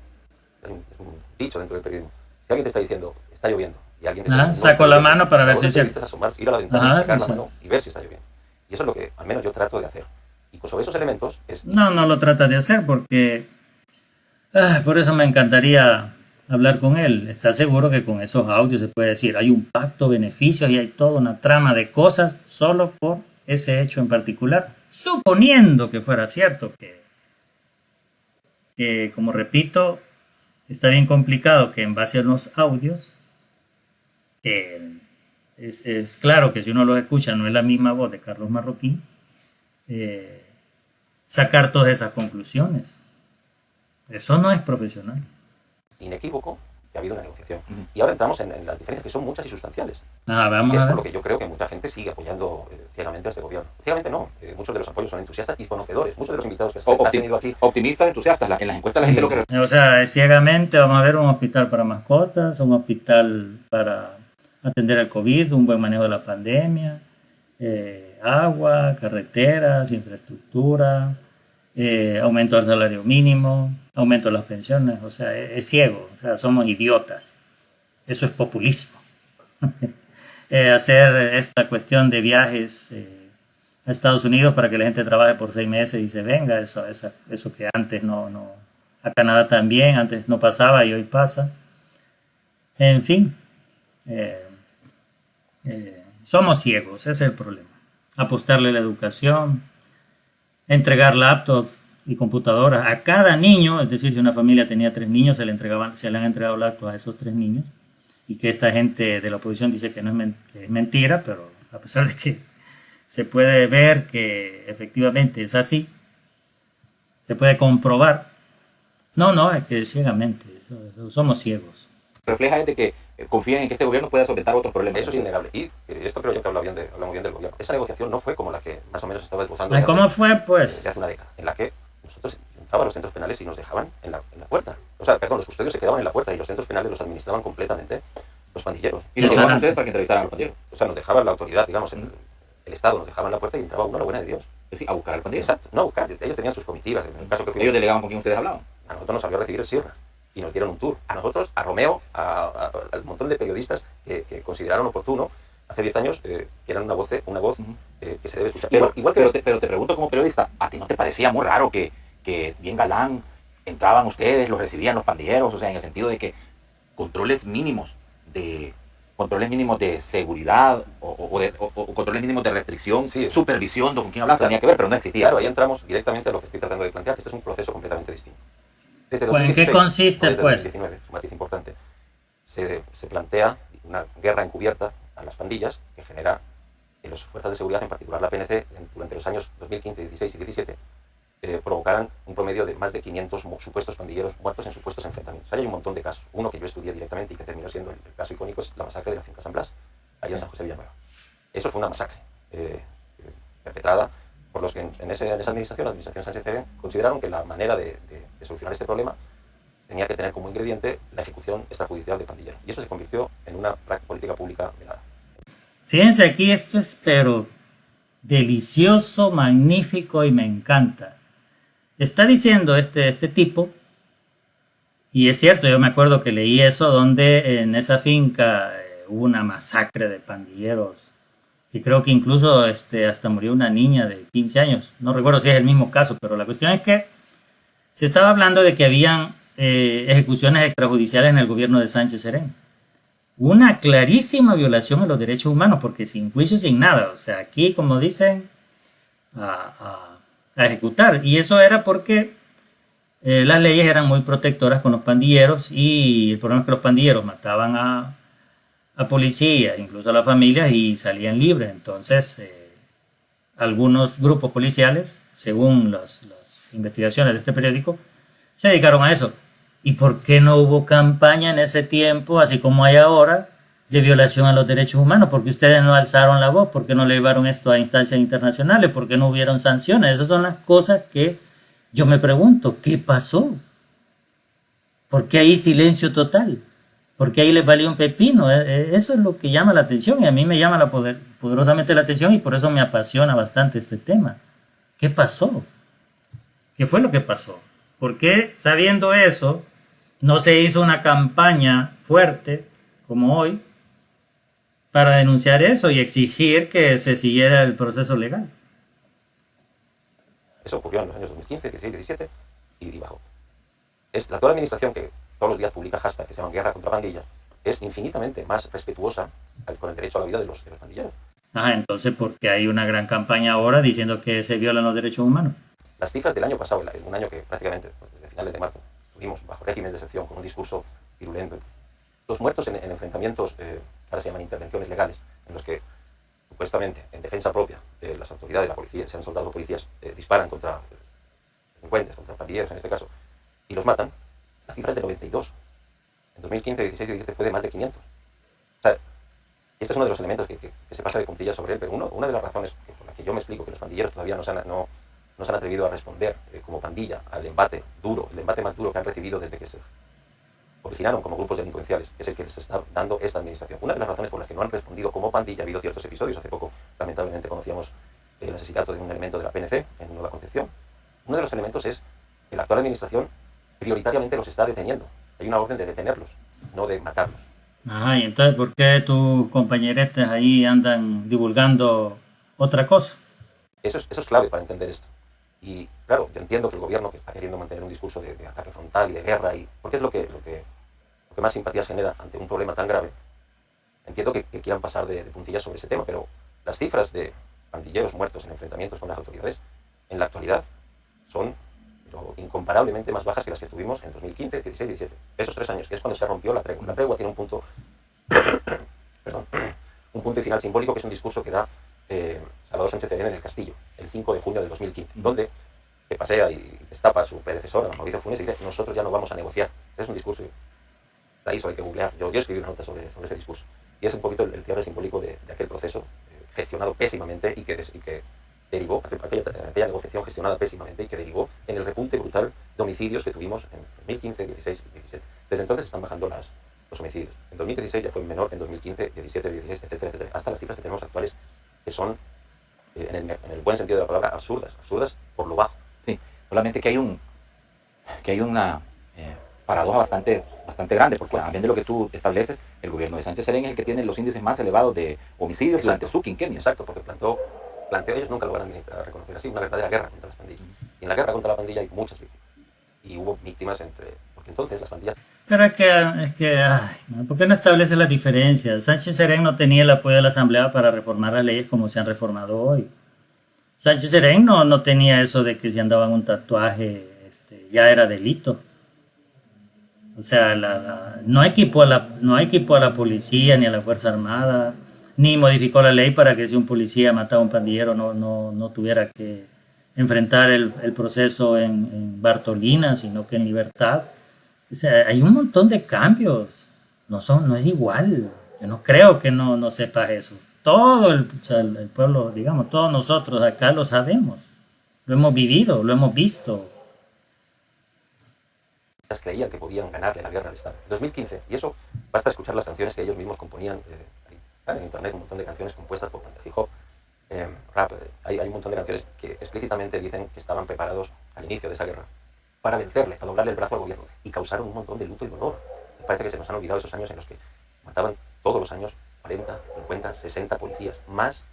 es un dicho dentro del periodismo. Si alguien te está diciendo está lloviendo y alguien te está diciendo, saco la mano para ver si es cierto. Ir a la ventana, sacar la mano y ver si está lloviendo. Y eso es lo que al menos yo trato de hacer. Y pues sobre esos elementos es... No lo tratas de hacer porque... por eso me encantaría hablar con él. ¿Está seguro que con esos audios se puede decir hay un pacto, beneficios y hay toda una trama de cosas solo por ese hecho en particular? Suponiendo que fuera cierto, que como repito, está bien complicado que en base a los audios, es claro que si uno los escucha no es la misma voz de Carlos Marroquín, sacar todas esas conclusiones. Eso no es profesional. Inequívoco que ha habido una negociación. Y ahora entramos en las diferencias que son muchas y sustanciales. Vamos es a ver. por lo que yo creo que mucha gente sigue apoyando ciegamente a este gobierno. Ciegamente no. Muchos de los apoyos son entusiastas y conocedores. Muchos de los invitados que has tenido aquí. Optimistas, entusiastas. En las encuestas la gente lo que... O sea, ciegamente vamos a ver un hospital para mascotas, un hospital para atender el COVID, un buen manejo de la pandemia, agua, carreteras, infraestructura, aumento del salario mínimo, aumento de las pensiones. O sea, es ciego. O sea, somos idiotas. Eso es populismo. Hacer esta cuestión de viajes a Estados Unidos para que la gente trabaje por 6 meses y se venga, eso que antes no, a Canadá también, antes no pasaba y hoy pasa. En fin, Somos ciegos, ese es el problema. Apostarle la educación, entregar laptops y computadoras a cada niño, es decir, si una familia tenía 3 niños, se le han entregado laptops a esos 3 niños, y que esta gente de la oposición dice que, no es, que es mentira, pero a pesar de que se puede ver que efectivamente es así, se puede comprobar. No, es que ciegamente, somos ciegos. Refleja es de que confían en que este gobierno pueda solventar otros problemas. Eso es innegable. Y esto creo yo que habla muy bien del gobierno. Esa negociación no fue como la que más o menos estaba esbozando ¿Cómo fue, pues? de hace una década, en la que nosotros entrábamos a los centros penales y nos dejaban en la puerta. O sea, perdón, los custodios se quedaban en la puerta y los centros penales los administraban completamente los pandilleros. Y nos dejaban ustedes para que entrevistaran a los pandilleros. O sea, nos dejaba la autoridad, digamos, el Estado nos dejaba en la puerta y entraba uno a la buena de Dios. Es decir, a buscar al pandillero. Exacto, no a buscar. Ellos tenían sus comitivas. En el caso que fuimos, Ellos delegaban con quien ustedes hablaban. a nosotros nos salió a recibir el Sierra y nos dieron un tour. A nosotros, a Romeo, al montón de periodistas que consideraron oportuno hace 10 años que eran una voz que se debe escuchar. Pero te pregunto como periodista, ¿a ti no te parecía muy raro que bien galán entraban ustedes, los recibían los pandilleros? O sea, en el sentido de que controles mínimos de seguridad o controles mínimos de restricción, sí, supervisión, con quién hablas, tenía que ver, pero no existía. Claro, ahí entramos directamente a lo que estoy tratando de plantear, que este es un proceso completamente distinto. Desde Pues, ¿en qué consiste, desde pues? 2019, es un matiz importante, se plantea una guerra encubierta a las pandillas que genera que las fuerzas de seguridad, en particular la PNC, durante los años 2015, 16 y 17, provocaran un promedio de más de 500 supuestos pandilleros muertos en supuestos enfrentamientos. Hay un montón de casos. Uno que yo estudié directamente y que terminó siendo el caso icónico es la masacre de la finca San Blas, allá en San José Villanueva. Eso fue una masacre perpetrada por los que en esa administración, la administración Sánchez Cerén, consideraron que la manera de solucionar este problema tenía que tener como ingrediente la ejecución extrajudicial de pandilleros. Y eso se convirtió en una política pública velada. Fíjense aquí, esto es pero delicioso, magnífico y me encanta. Está diciendo este tipo, y es cierto, yo me acuerdo que leí eso, donde en esa finca hubo una masacre de pandilleros, y creo que incluso hasta murió una niña de 15 años, no recuerdo si es el mismo caso, pero la cuestión es que se estaba hablando de que habían ejecuciones extrajudiciales en el gobierno de Sánchez Cerén. Una clarísima violación a los derechos humanos, porque sin juicio, sin nada, o sea, aquí como dicen, a ejecutar. Y eso era porque las leyes eran muy protectoras con los pandilleros y el problema es que los pandilleros mataban a policías, incluso a las familias, y salían libres. Entonces, algunos grupos policiales, según las investigaciones de este periódico, se dedicaron a eso. ¿Y por qué no hubo campaña en ese tiempo, así como hay ahora, de violación a los derechos humanos? ¿Por qué ustedes no alzaron la voz? ¿Por qué no le llevaron esto a instancias internacionales? ¿Por qué no hubieron sanciones? Esas son las cosas que yo me pregunto. ¿Qué pasó? ¿Por qué hay silencio total? ¿Por qué ahí les valió un pepino? Eso es lo que llama la atención y a mí me llama poderosamente la atención y por eso me apasiona bastante este tema. ¿Qué pasó? ¿Qué fue lo que pasó? ¿Por qué, sabiendo eso, no se hizo una campaña fuerte como hoy para denunciar eso y exigir que se siguiera el proceso legal? Eso ocurrió en los años 2015, 16, 17 y bajó. Es la actual administración que todos los días publica hashtags que se llaman guerra contra pandillas, es infinitamente más respetuosa con el derecho a la vida de los pandilleros. Entonces, ¿por qué hay una gran campaña ahora diciendo que se violan los derechos humanos? Las cifras del año pasado, un año que prácticamente desde finales de marzo estuvimos bajo régimen de excepción con un discurso virulento. Los muertos en enfrentamientos que ahora se llaman intervenciones legales, en los que supuestamente en defensa propia las autoridades, la policía, sean soldados o policías, disparan contra delincuentes, contra pandilleros en este caso, y los matan, la cifra es de 92. En 2015, 16 y 17 fue de más de 500. O sea, este es uno de los elementos que se pasa de puntillas sobre él, pero una de las razones por las que yo me explico que los pandilleros todavía no se han atrevido a responder como pandilla al embate duro, el embate más duro que han recibido desde que se originaron como grupos delincuenciales, que es el que les está dando esta administración. Una de las razones por las que no han respondido como pandilla, ha habido ciertos episodios, hace poco lamentablemente conocíamos el asesinato de un elemento de la PNC en Nueva Concepción. Uno de los elementos es que la actual administración prioritariamente los está deteniendo. Hay una orden de detenerlos, no de matarlos. Y entonces, ¿por qué tus compañeretes ahí andan divulgando otra cosa? Eso es clave para entender esto. Y claro, yo entiendo que el gobierno que está queriendo mantener un discurso de ataque frontal y de guerra, porque es lo que más simpatías genera ante un problema tan grave, Entiendo que quieran pasar de puntillas sobre ese tema, pero las cifras de pandilleros muertos en enfrentamientos con las autoridades en la actualidad son incomparablemente más bajas que las que estuvimos en 2015, 16, 17. Esos 3 años, que es cuando se rompió la tregua. La tregua tiene un punto, perdón, un punto y final simbólico, que es un discurso que da Salvador Sánchez Serén en el Castillo, el 5 de junio del 2015, donde se pasea y destapa a su predecesor, a Mauricio Funes, y dice: nosotros ya no vamos a negociar. Es un discurso, ahí solo hay que googlear. Yo escribí una nota sobre ese discurso. Y es un poquito el cierre simbólico de aquel proceso gestionado pésimamente y que derivó, aquella negociación gestionada pésimamente y que derivó en el repunte brutal de homicidios que tuvimos en 2015, 16 y 17. Desde entonces están bajando los homicidios. En 2016 ya fue menor que en 2015, 17, 16, etcétera, etcétera, hasta las cifras que tenemos actuales, que son, en el buen sentido de la palabra, absurdas por lo bajo. Sí, solamente que hay una paradoja bastante grande, porque también de lo que tú estableces, el gobierno de Sánchez Serén es el que tiene los índices más elevados de homicidios durante su quinquenio. Exacto, porque planteó, ellos nunca lo van a reconocer así, una verdadera guerra contra las pandillas. Y en la guerra contra la pandilla hay muchas víctimas. Y hubo víctimas porque entonces las pandillas... Pero ¿por qué no establece las diferencias? Sánchez Serén no tenía el apoyo de la Asamblea para reformar las leyes como se han reformado hoy. Sánchez Serén no tenía eso de que si andaban un tatuaje ya era delito. O sea, no equipó a la policía ni a la Fuerza Armada, ni modificó la ley para que si un policía mataba a un pandillero no tuviera que enfrentar el proceso en Bartolina, sino que en libertad. O sea, hay un montón de cambios. No es igual. Yo no creo que no sepas eso. Todo el pueblo, digamos, todos nosotros acá lo sabemos. Lo hemos vivido, lo hemos visto. Creían que podían ganarle la guerra al Estado. En 2015, y eso basta escuchar las canciones que ellos mismos componían. Están en internet un montón de canciones compuestas por hip hop, rap. Hay un montón de canciones que explícitamente dicen que estaban preparados al inicio de esa guerra para vencerle, para doblarle el brazo al gobierno, y causaron un montón de luto y dolor. Me parece que se nos han olvidado esos años en los que mataban todos los años 40, 50, 60 policías, más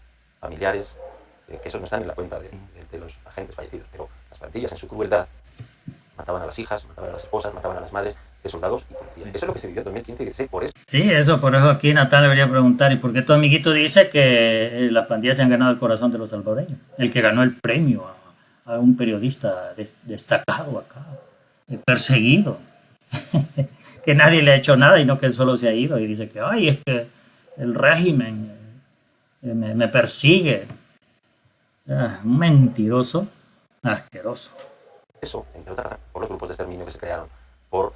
familiares, que esos no están en la cuenta de los agentes fallecidos, pero las pandillas en su crueldad mataban a las hijas, mataban a las esposas, mataban a las madres de soldados y policías. Eso es lo que se vivió en 2015 y 2016, por eso. Sí, por eso aquí Natal debería preguntar: ¿y por qué tu amiguito dice que las pandillas se han ganado el corazón de los salvadoreños? El que ganó el premio a un periodista destacado acá, perseguido, que nadie le ha hecho nada y no que él solo se ha ido y dice que es que el régimen me persigue. Un mentiroso asqueroso. Eso, entre otras, por los grupos de exterminio que se crearon, por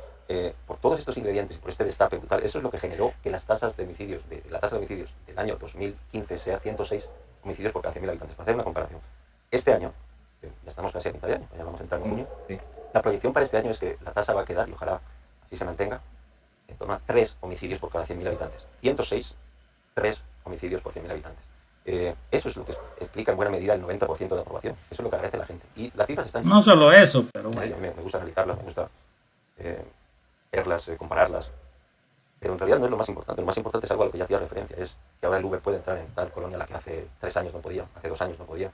todos estos ingredientes, por este destape brutal, eso es lo que generó que las tasas de homicidios, la tasa de homicidios del año 2015 sea 106 homicidios por cada 100.000 habitantes. Para hacer una comparación, este año, ya estamos casi a mitad de año, ya vamos a entrar en junio, sí. La proyección para este año es que la tasa va a quedar, y ojalá así se mantenga, en torno a 3 homicidios por cada 100.000 habitantes. 106, 3 homicidios por 100.000 habitantes. Eso es lo que explica en buena medida el 90% de aprobación. Eso es lo que agradece la gente. Y las cifras están... No solo eso, pero bueno. Me gusta analizarlas, me gusta verlas, compararlas. Pero en realidad no es lo más importante. Lo más importante es algo a lo que ya hacía referencia. Es que ahora el Uber puede entrar en tal colonia a la que hace 3 años no podía, hace 2 años no podía.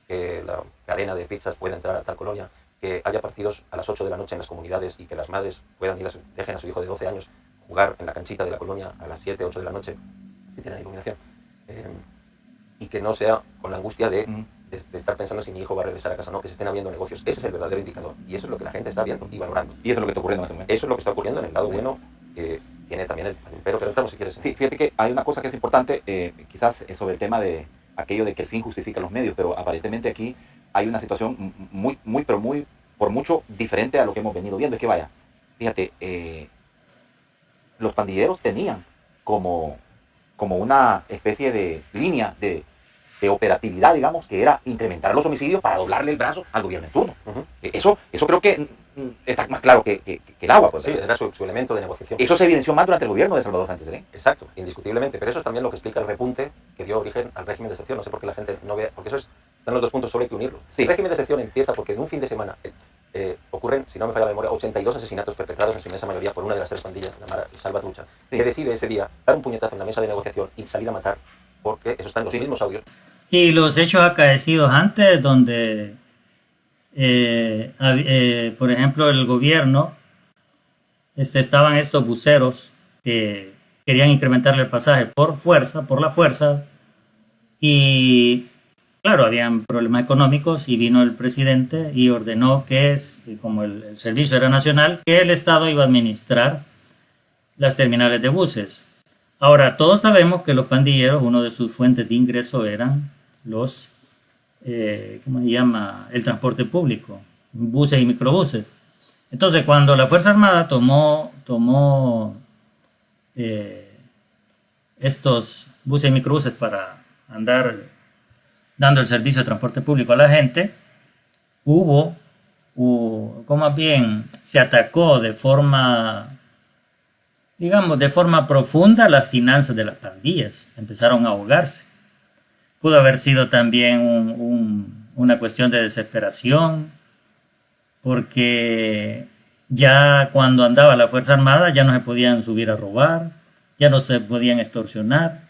Que la cadena de pizzas puede entrar a tal colonia. Que haya partidos a las 8 de la noche en las comunidades y que las madres puedan dejen a su hijo de 12 años jugar en la canchita de la colonia a las 7, 8 de la noche, si tienen iluminación. Y que no sea con la angustia de estar pensando si mi hijo va a regresar a casa o no, que se estén habiendo negocios. Ese es el verdadero indicador. Y eso es lo que la gente está viendo y valorando. Y eso es lo que está ocurriendo en este momento. Eso es lo que está ocurriendo en el lado bueno, que tiene también el pero entramos si quieres. Sí, fíjate que hay una cosa que es importante, quizás sobre el tema de aquello de que el fin justifica los medios, pero aparentemente aquí hay una situación por mucho diferente a lo que hemos venido viendo. Es que vaya, fíjate, los pandilleros tenían como una especie de línea de operatividad, digamos, que era incrementar los homicidios para doblarle el brazo al gobierno en turno. Eso creo que está más claro que el agua. Pues, sí, era su elemento de negociación. Eso se evidenció más durante el gobierno de Salvador Sánchez Serén. Exacto, indiscutiblemente. Pero eso es también lo que explica el repunte que dio origen al régimen de excepción. No sé por qué la gente no ve, porque están los dos puntos, solo hay que unirlo. Sí. El régimen de excepción empieza porque en un fin de semana ocurren, si no me falla la memoria, 82 asesinatos perpetrados en su inmensa mayoría por una de las 3 pandillas, la Salvatrucha, que decide ese día dar un puñetazo en la mesa de negociación y salir a matar, porque eso está en los mismos audios. Y los hechos acaecidos antes, donde, por ejemplo, el gobierno, estaban estos buceros que querían incrementarle el pasaje por la fuerza, y claro, habían problemas económicos y vino el presidente y ordenó que como el servicio era nacional, que el Estado iba a administrar las terminales de buses. Ahora, todos sabemos que los pandilleros, una de sus fuentes de ingreso eran los, ¿cómo se llama? El transporte público, buses y microbuses. Entonces, cuando la Fuerza Armada tomó estos buses y microbuses para andar dando el servicio de transporte público a la gente, como más bien se atacó de forma, digamos, de forma profunda las finanzas de las pandillas, empezaron a ahogarse. Pudo haber sido también una cuestión de desesperación, porque ya cuando andaba la Fuerza Armada ya no se podían subir a robar, ya no se podían extorsionar.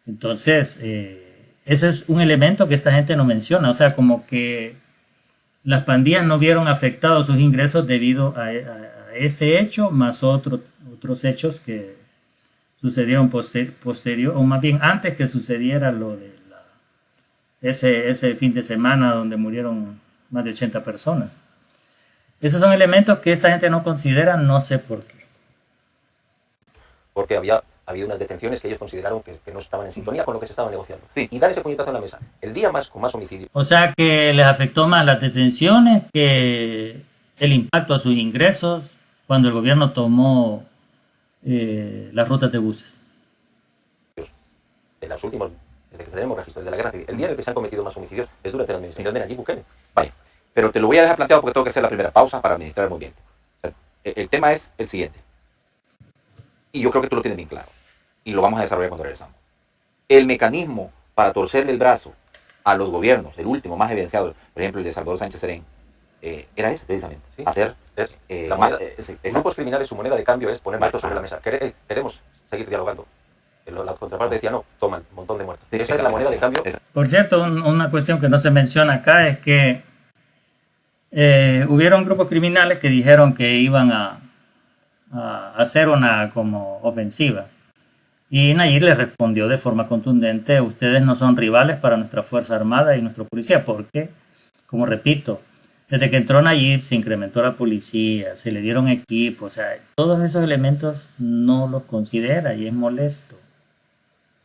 Entonces, ese es un elemento que esta gente no menciona, o sea, como que las pandillas no vieron afectados sus ingresos debido a ese hecho, más otros hechos que sucedieron posterior, o más bien antes que sucediera lo de ese fin de semana donde murieron más de 80 personas. Esos son elementos que esta gente no considera, no sé por qué. Porque había unas detenciones que ellos consideraron que no estaban en sintonía con lo que se estaba negociando. Sí. Y dar ese puñetazo en la mesa. El día con más homicidios. O sea que les afectó más las detenciones que el impacto a sus ingresos cuando el gobierno tomó las rutas de buses. De los últimos, desde que tenemos registros de la guerra civil, el día en el que se han cometido más homicidios es durante la administración de Nayib Bukele. Vaya, pero te lo voy a dejar planteado porque tengo que hacer la primera pausa para administrar muy bien. El tema es el siguiente. Y yo creo que tú lo tienes bien claro. Y lo vamos a desarrollar cuando regresamos. El mecanismo para torcerle el brazo a los gobiernos, el último más evidenciado, por ejemplo el de Salvador Sánchez Serén, era ese precisamente. Sí. Hacer la moneda, grupos criminales, su moneda de cambio es poner muertos sobre la mesa. Queremos seguir dialogando. La contraparte decía, no, toman un montón de muertos. Sí, esa es la moneda de cambio. Por cierto, una cuestión que no se menciona acá es que hubieron grupos criminales que dijeron que iban a hacer una como ofensiva. Y Nayib les respondió de forma contundente: ustedes no son rivales para nuestra Fuerza Armada y nuestra policía, porque, como repito, desde que entró Nayib se incrementó la policía, se le dieron equipos, o sea, todos esos elementos no los considera y es molesto.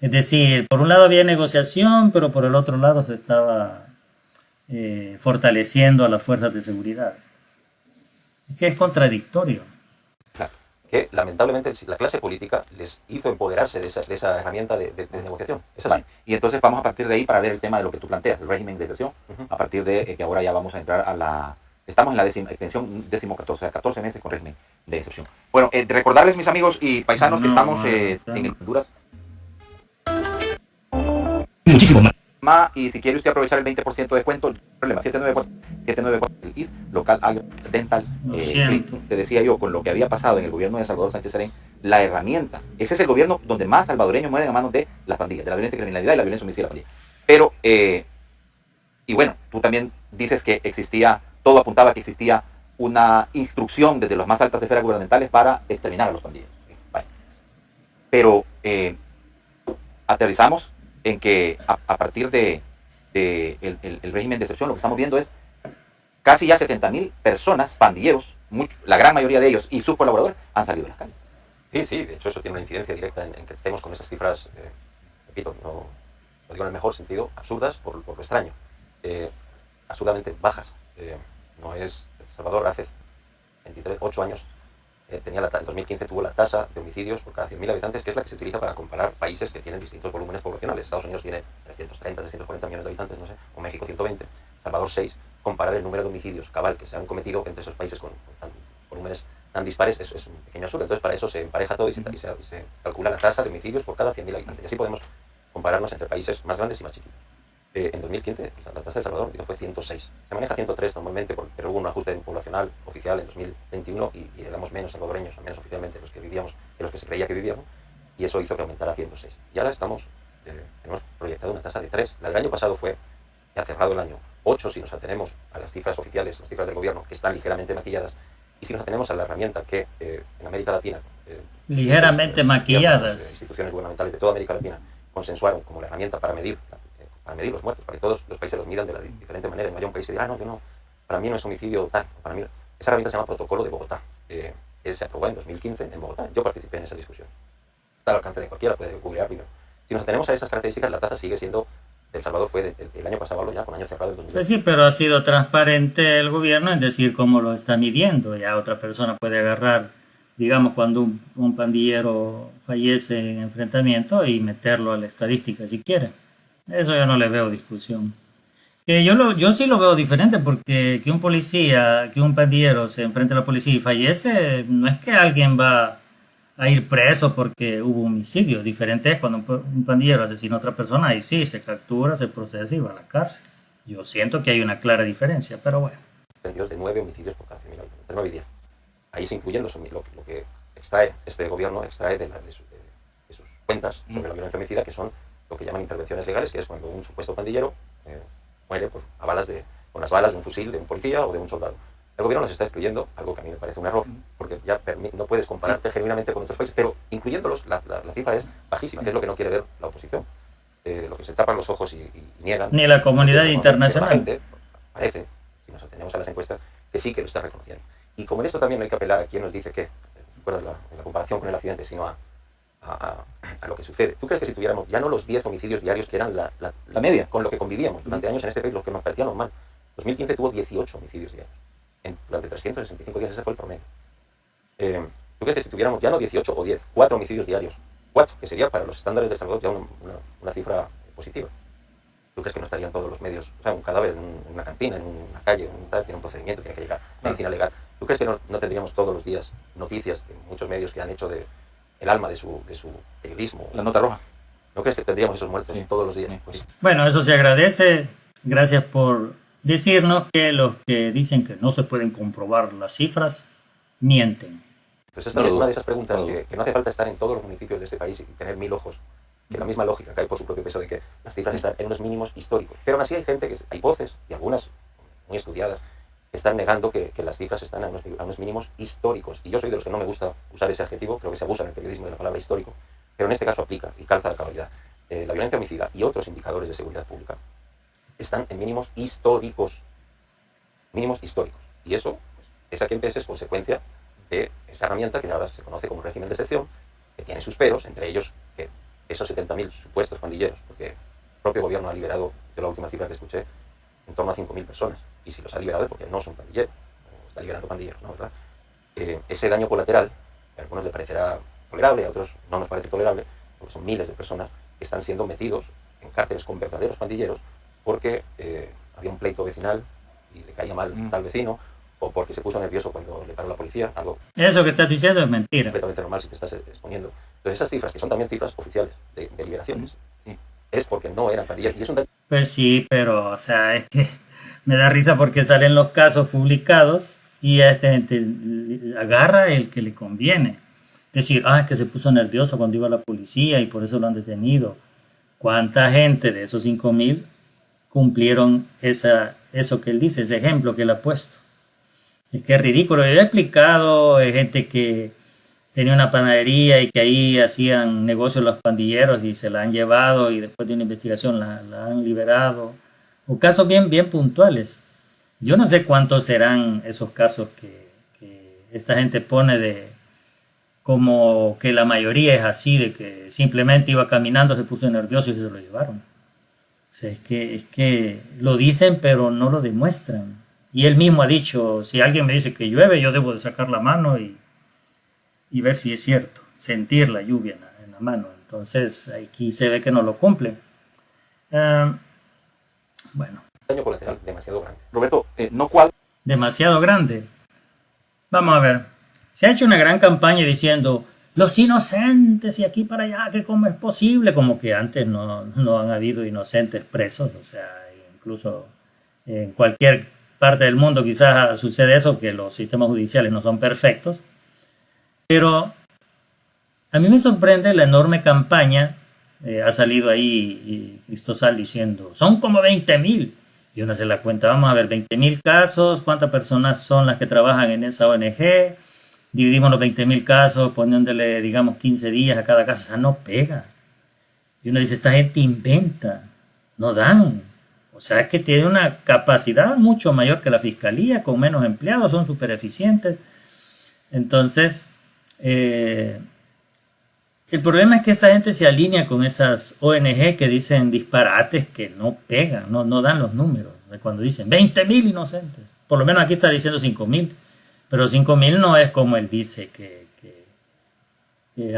Es decir, por un lado había negociación, pero por el otro lado se estaba fortaleciendo a las fuerzas de seguridad. Es que es contradictorio. Que lamentablemente la clase política les hizo empoderarse de esa herramienta de negociación. Es así. Vale. Y entonces vamos a partir de ahí para ver el tema de lo que tú planteas, el régimen de excepción, a partir de que ahora ya vamos a entrar estamos en la extensión 14, o sea, 14 meses con régimen de excepción. Bueno, recordarles, mis amigos y paisanos, que estamos en Honduras. Muchísimo más. Y si quiere usted aprovechar el 20% de descuento, el problema 794 el IS, local Agro Dental. Te decía yo, con lo que había pasado en el gobierno de Salvador Sánchez Serén, la herramienta, ese es el gobierno donde más salvadoreños mueren a manos de las pandillas, de la violencia y criminalidad y la violencia homicida de la pandilla. Pero, y bueno, tú también dices que todo apuntaba que existía una instrucción desde las más altas esferas gubernamentales para exterminar a los pandilleros. Vale. Pero aterrizamos en que a partir de el régimen de excepción, lo que estamos viendo es casi ya 70.000 personas, pandilleros, la gran mayoría de ellos y sus colaboradores han salido de las calles. Sí, de hecho eso tiene una incidencia directa en que estemos con esas cifras, repito, no lo digo en el mejor sentido, absurdas por lo extraño, absurdamente bajas. No es, Salvador hace 8 años, en 2015 tuvo la tasa de homicidios por cada 100.000 habitantes, que es la que se utiliza para comparar países que tienen distintos volúmenes poblacionales. Estados Unidos tiene 330, 340 millones de habitantes, no sé, o México 120, Salvador 6. Comparar el número de homicidios cabal que se han cometido entre esos países con volúmenes tan dispares es un pequeño absurdo. Entonces para eso se empareja todo y se calcula la tasa de homicidios por cada 100.000 habitantes. Y así podemos compararnos entre países más grandes y más chiquitos. En 2015 la tasa de Salvador fue 106. Se maneja 103 normalmente, pero hubo un ajuste poblacional oficial en 2021 y éramos menos salvadoreños, al menos oficialmente, los que vivíamos, que los que se creía que vivíamos, y eso hizo que aumentara a 106. Y ahora tenemos proyectado una tasa de 3. La del año pasado fue, ya cerrado el año, 8 si nos atenemos a las cifras oficiales, las cifras del gobierno, que están ligeramente maquilladas, y si nos atenemos a la herramienta que en América Latina ligeramente maquilladas. Instituciones gubernamentales de toda América Latina consensuaron como la herramienta para medir los muertos, para que todos los países los midan de la diferente manera. No haya un país que diga, no, yo no, para mí no es homicidio tal. Para mí, esa herramienta se llama Protocolo de Bogotá. Se aprobó en 2015 en Bogotá. Yo participé en esa discusión. Está al alcance de cualquiera, puede googlear primero. Si nos atenemos a esas características, la tasa sigue siendo, El Salvador fue el año pasado, ya con año cerrado del 2020. Pues sí, pero ha sido transparente el gobierno en decir cómo lo está midiendo. Ya otra persona puede agarrar, digamos, cuando un pandillero fallece en enfrentamiento y meterlo a la estadística si quiere. Eso yo no le veo discusión. Yo sí lo veo diferente porque que un policía, que un pandillero se enfrente a la policía y fallece, no es que alguien va a ir preso porque hubo homicidio. Diferente es cuando un pandillero asesina a otra persona y sí, se captura, se procesa y va a la cárcel. Yo siento que hay una clara diferencia, pero bueno. De 9 homicidios por cada 100.000 habitantes, entre 9 y 10. Ahí se incluyen lo que extrae este gobierno, extrae de sus cuentas sobre la violencia homicida, que son lo que llaman intervenciones legales, que es cuando un supuesto pandillero muere con las balas de un fusil de un policía o de un soldado. El gobierno los está excluyendo, algo que a mí me parece un error, porque ya no puedes compararte genuinamente con otros países, pero incluyéndolos la cifra es bajísima, que es lo que no quiere ver la oposición. Lo que se tapan los ojos y niegan. Ni la comunidad internacional. La gente parece, si nos atenemos a las encuestas, que sí que lo está reconociendo. Y como en esto también no hay que apelar a quien nos dice que, recuerdas la comparación con el accidente, sino a lo que sucede. ¿Tú crees que si tuviéramos ya no los 10 homicidios diarios que eran la media con lo que convivíamos durante años en este país, lo que nos parecía normal? 2015 tuvo 18 homicidios diarios. Durante 365 días ese fue el promedio. ¿Tú crees que si tuviéramos ya no 18 o 10, 4 homicidios diarios, 4, que sería para los estándares de El Salvador ya una cifra positiva? ¿Tú crees que no estarían todos los medios? O sea, un cadáver en una cantina, en una calle, tiene un procedimiento, tiene que llegar medicina legal. ¿Tú crees que no tendríamos todos los días noticias de muchos medios que han hecho el alma de su periodismo? La nota roja. ¿No crees que tendríamos esos muertos todos los días? Pues, bueno, eso se agradece. Gracias por decirnos que los que dicen que no se pueden comprobar las cifras mienten. Pues esta es una de esas preguntas que no hace falta estar en todos los municipios de este país y tener 1000 ojos, que la misma lógica cae por su propio peso de que las cifras están en unos mínimos históricos. Pero aún así hay voces, y algunas muy estudiadas, que están negando que las cifras están a unos mínimos históricos. Y yo soy de los que no me gusta usar ese adjetivo, creo que se abusa en el periodismo de la palabra histórico, pero en este caso aplica y calza la cabalidad. La violencia homicida y otros indicadores de seguridad pública están en mínimos históricos. Mínimos históricos. Y eso, esa que empiece es consecuencia de esa herramienta que ahora se conoce como régimen de excepción, que tiene sus peros, entre ellos que esos 70.000 supuestos pandilleros, porque el propio gobierno ha liberado, de la última cifra que escuché, en torno a 5.000 personas. Y si los ha liberado es porque no son pandilleros, está liberando pandilleros, ¿no? ¿Verdad? Ese daño colateral, a algunos les parecerá tolerable, a otros no nos parece tolerable, porque son miles de personas que están siendo metidos en cárceles con verdaderos pandilleros porque había un pleito vecinal y le caía mal tal vecino, o porque se puso nervioso cuando le paró la policía, algo eso que estás diciendo es mentira. Completamente normal si te estás exponiendo. Entonces esas cifras, que son también cifras oficiales de liberaciones, es porque no eran pandilleros. Y es un daño. Pues sí, pero o sea, es que me da risa porque salen los casos publicados y a esta gente agarra el que le conviene. Decir, es que se puso nervioso cuando iba la policía y por eso lo han detenido. ¿Cuánta gente de esos 5.000 cumplieron eso que él dice, ese ejemplo que él ha puesto? Es que es ridículo. Yo he explicado, gente que tenía una panadería y que ahí hacían negocios los pandilleros y se la han llevado y después de una investigación la han liberado. O casos bien puntuales. Yo no sé cuántos serán esos casos que esta gente pone de como que la mayoría es así, de que simplemente iba caminando, se puso nervioso y se lo llevaron. O sea, es que lo dicen pero no lo demuestran. Y él mismo ha dicho, si alguien me dice que llueve, yo debo de sacar la mano y ver si es cierto, sentir la lluvia en la mano. Entonces aquí se ve que no lo cumple. Bueno. Daño colateral demasiado grande. Roberto, no cual. Demasiado grande. Vamos a ver. Se ha hecho una gran campaña diciendo los inocentes y aquí para allá, que cómo es posible, como que antes no han habido inocentes presos. O sea, incluso en cualquier parte del mundo quizás sucede eso, que los sistemas judiciales no son perfectos. Pero a mí me sorprende la enorme campaña. Ha salido ahí Cristosal diciendo, son como 20.000. Y uno se la cuenta, vamos a ver, 20.000 casos, ¿cuántas personas son las que trabajan en esa ONG? dividimos los 20.000 casos, poniéndole, digamos, 15 días a cada caso, o sea, no pega. Y uno dice, esta gente inventa, no dan. O sea, es que tiene una capacidad mucho mayor que la fiscalía, con menos empleados, son súper eficientes. Entonces, el problema es que esta gente se alinea con esas ONG que dicen disparates que no pegan, no dan los números. Cuando dicen 20.000 inocentes, por lo menos aquí está diciendo 5.000, pero 5.000 no es como él dice que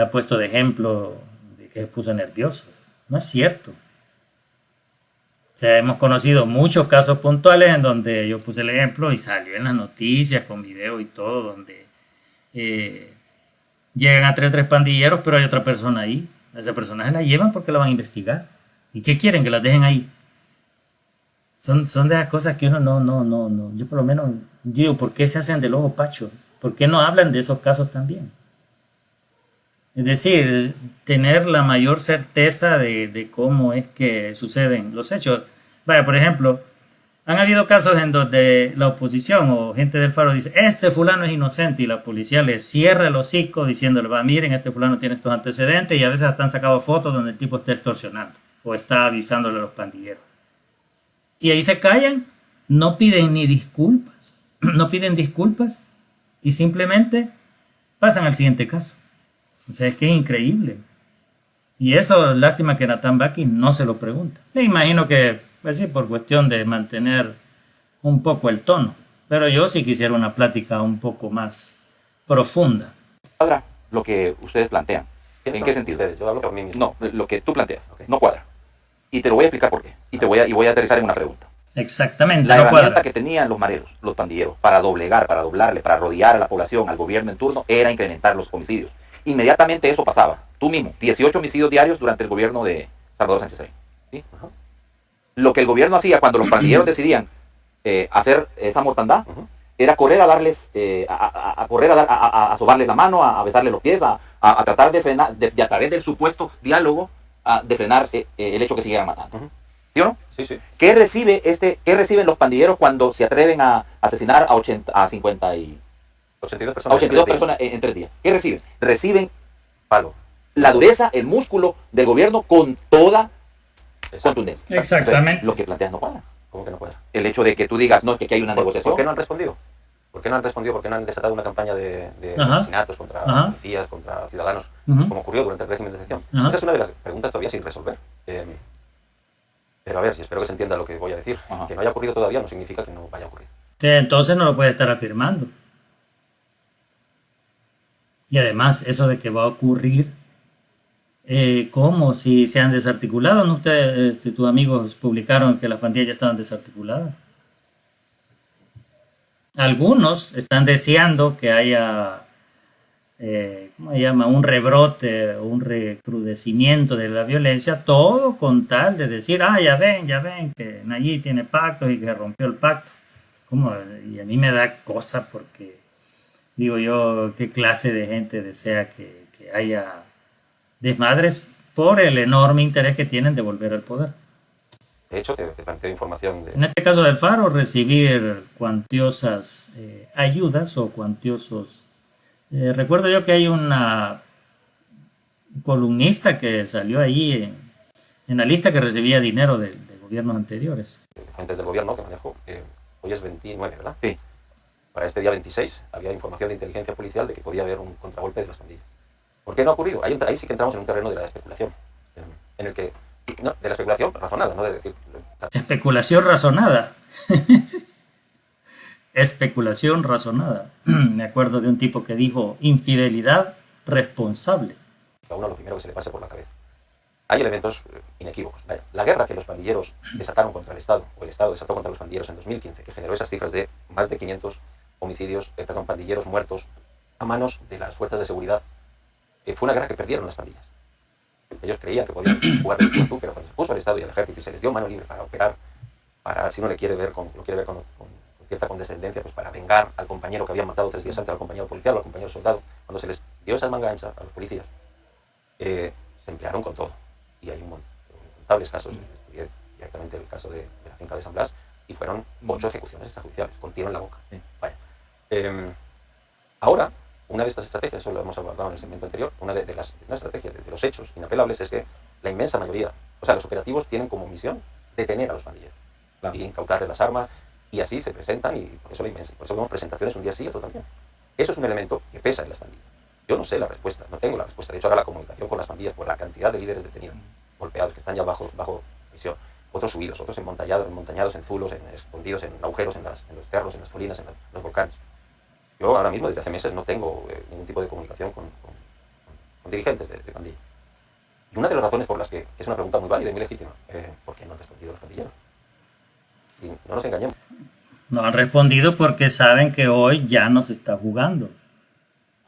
ha puesto de ejemplo, de que se puso nervioso. No es cierto. O sea, hemos conocido muchos casos puntuales en donde yo puse el ejemplo y salió en las noticias con video y todo, donde llegan a tres pandilleros, pero hay otra persona ahí. A esa persona se la llevan porque la van a investigar. ¿Y qué quieren? Que las dejen ahí. Son de las cosas que uno no. Yo por lo menos digo, ¿por qué se hacen del ojo pacho? ¿Por qué no hablan de esos casos también? Es decir, tener la mayor certeza de cómo es que suceden los hechos. Vaya, por ejemplo, han habido casos en donde la oposición o gente del Faro dice, este fulano es inocente, y la policía le cierra el hocico diciéndole, va, miren, este fulano tiene estos antecedentes, y a veces hasta han sacado fotos donde el tipo está extorsionando o está avisándole a los pandilleros. Y ahí se callan, no piden ni disculpas, no piden disculpas y simplemente pasan al siguiente caso. O sea, es que es increíble. Y eso, lástima que Nathan Baki no se lo pregunta. Me imagino que, pues sí, por cuestión de mantener un poco el tono. Pero yo sí quisiera una plática un poco más profunda. Cuadra lo que ustedes plantean. ¿En qué sentido? Ustedes, yo hablo por mí mismo. No, lo que tú planteas. Okay. No cuadra. Y te lo voy a explicar por qué. Y voy a aterrizar en una pregunta. Exactamente. La no herramienta cuadra. que tenían los mareros, los pandilleros, para doblarle, para rodear a la población, al gobierno en turno, era incrementar los homicidios. Inmediatamente eso pasaba. Tú mismo, 18 homicidios diarios durante el gobierno de Salvador Sánchez Serén. ¿Sí? Lo que el gobierno hacía cuando los pandilleros decidían hacer esa mortandad, era correr a darles, a sobarles la mano, a besarles los pies, a tratar de frenar, de a través del supuesto diálogo, de frenar el hecho que siguieran matando. ¿Sí o no? Sí, sí. ¿Qué reciben los pandilleros cuando se atreven a asesinar a 50 y 82 personas, 82 personas en 3 días? ¿Qué reciben? Reciben palo. la dureza, el músculo del gobierno con toda contundencia. Exactamente. Entonces, lo que planteas no cuadra. ¿Cómo que no cuadra? El hecho de que tú digas, no, es que aquí hay una negociación. ¿Por qué no han respondido? ¿Por qué no han respondido? ¿Por qué no han desatado una campaña de Ajá. asesinatos contra Ajá. policías, contra ciudadanos, Ujú. como ocurrió durante el régimen de excepción? Ajá. Esa es una de las preguntas todavía sin resolver. Pero a ver, y espero que se entienda lo que voy a decir. Ajá. Que no haya ocurrido todavía no significa que no vaya a ocurrir. Entonces no lo puede estar afirmando. Y además, eso de que va a ocurrir, ¿cómo? Si se han desarticulado, ¿no? Ustedes, tus amigos publicaron que las pandillas ya estaban desarticuladas. Algunos están deseando que haya, ¿cómo se llama? Un rebrote, un recrudecimiento de la violencia, todo con tal de decir, ya ven, que Nayib tiene pactos y que rompió el pacto. ¿Cómo? Y a mí me da cosa porque, digo yo, ¿qué clase de gente desea que haya desmadres por el enorme interés que tienen de volver al poder? De hecho, te planteo información de... En este caso del Faro, recibir cuantiosas ayudas o cuantiosos... recuerdo yo que hay una columnista que salió ahí en la lista que recibía dinero de gobiernos anteriores. fuentes del gobierno que manejo. Hoy es 29, ¿verdad? Sí. Para este día 26 había información de inteligencia policial de que podía haber un contragolpe de las pandillas. ¿Por qué no ha ocurrido? Ahí sí que entramos en un terreno de la especulación. En el que... No, de la especulación razonada, no de decir... Especulación razonada. Especulación razonada. Me acuerdo de un tipo que dijo infidelidad responsable. A uno lo primero que se le pase por la cabeza. Hay elementos inequívocos. Vaya, la guerra que los pandilleros desataron contra el Estado, o el Estado desató contra los pandilleros en 2015, que generó esas cifras de más de 500 pandilleros muertos a manos de las fuerzas de seguridad, fue una guerra que perdieron las pandillas. Ellos creían que podían jugar el tú, pero cuando se puso al Estado y al ejército y se les dio mano libre para operar, para, si uno lo quiere ver con cierta condescendencia, pues para vengar al compañero que habían matado 3 días antes, al compañero policial o al compañero soldado, cuando se les dio esa manga ancha a los policías, se emplearon con todo. Y hay incontables casos. Estudié directamente el caso de la finca de San Blas y fueron 8 ejecuciones extrajudiciales, con tiro en la boca. Vaya. Ahora, Una de estas estrategias, eso lo hemos abordado en el segmento anterior, una estrategia de los hechos inapelables es que la inmensa mayoría, o sea, los operativos tienen como misión detener a los pandilleros y incautarles las armas, y así se presentan, y por eso vemos presentaciones un día sí y otro también. Eso es un elemento que pesa en las pandillas. Yo no sé la respuesta, no tengo la respuesta. De hecho, ahora la comunicación con las pandillas, por la cantidad de líderes detenidos, golpeados, que están ya bajo prisión, otros subidos, otros enmontañados en zulos, escondidos en agujeros, en los cerros, en las colinas, en los volcanes. Yo ahora mismo, desde hace meses, no tengo ningún tipo de comunicación con dirigentes de pandilla. Y una de las razones por las que es una pregunta muy válida y muy legítima, ¿por qué no han respondido los pandilleros? Y no nos engañemos. No han respondido porque saben que hoy ya no se está jugando.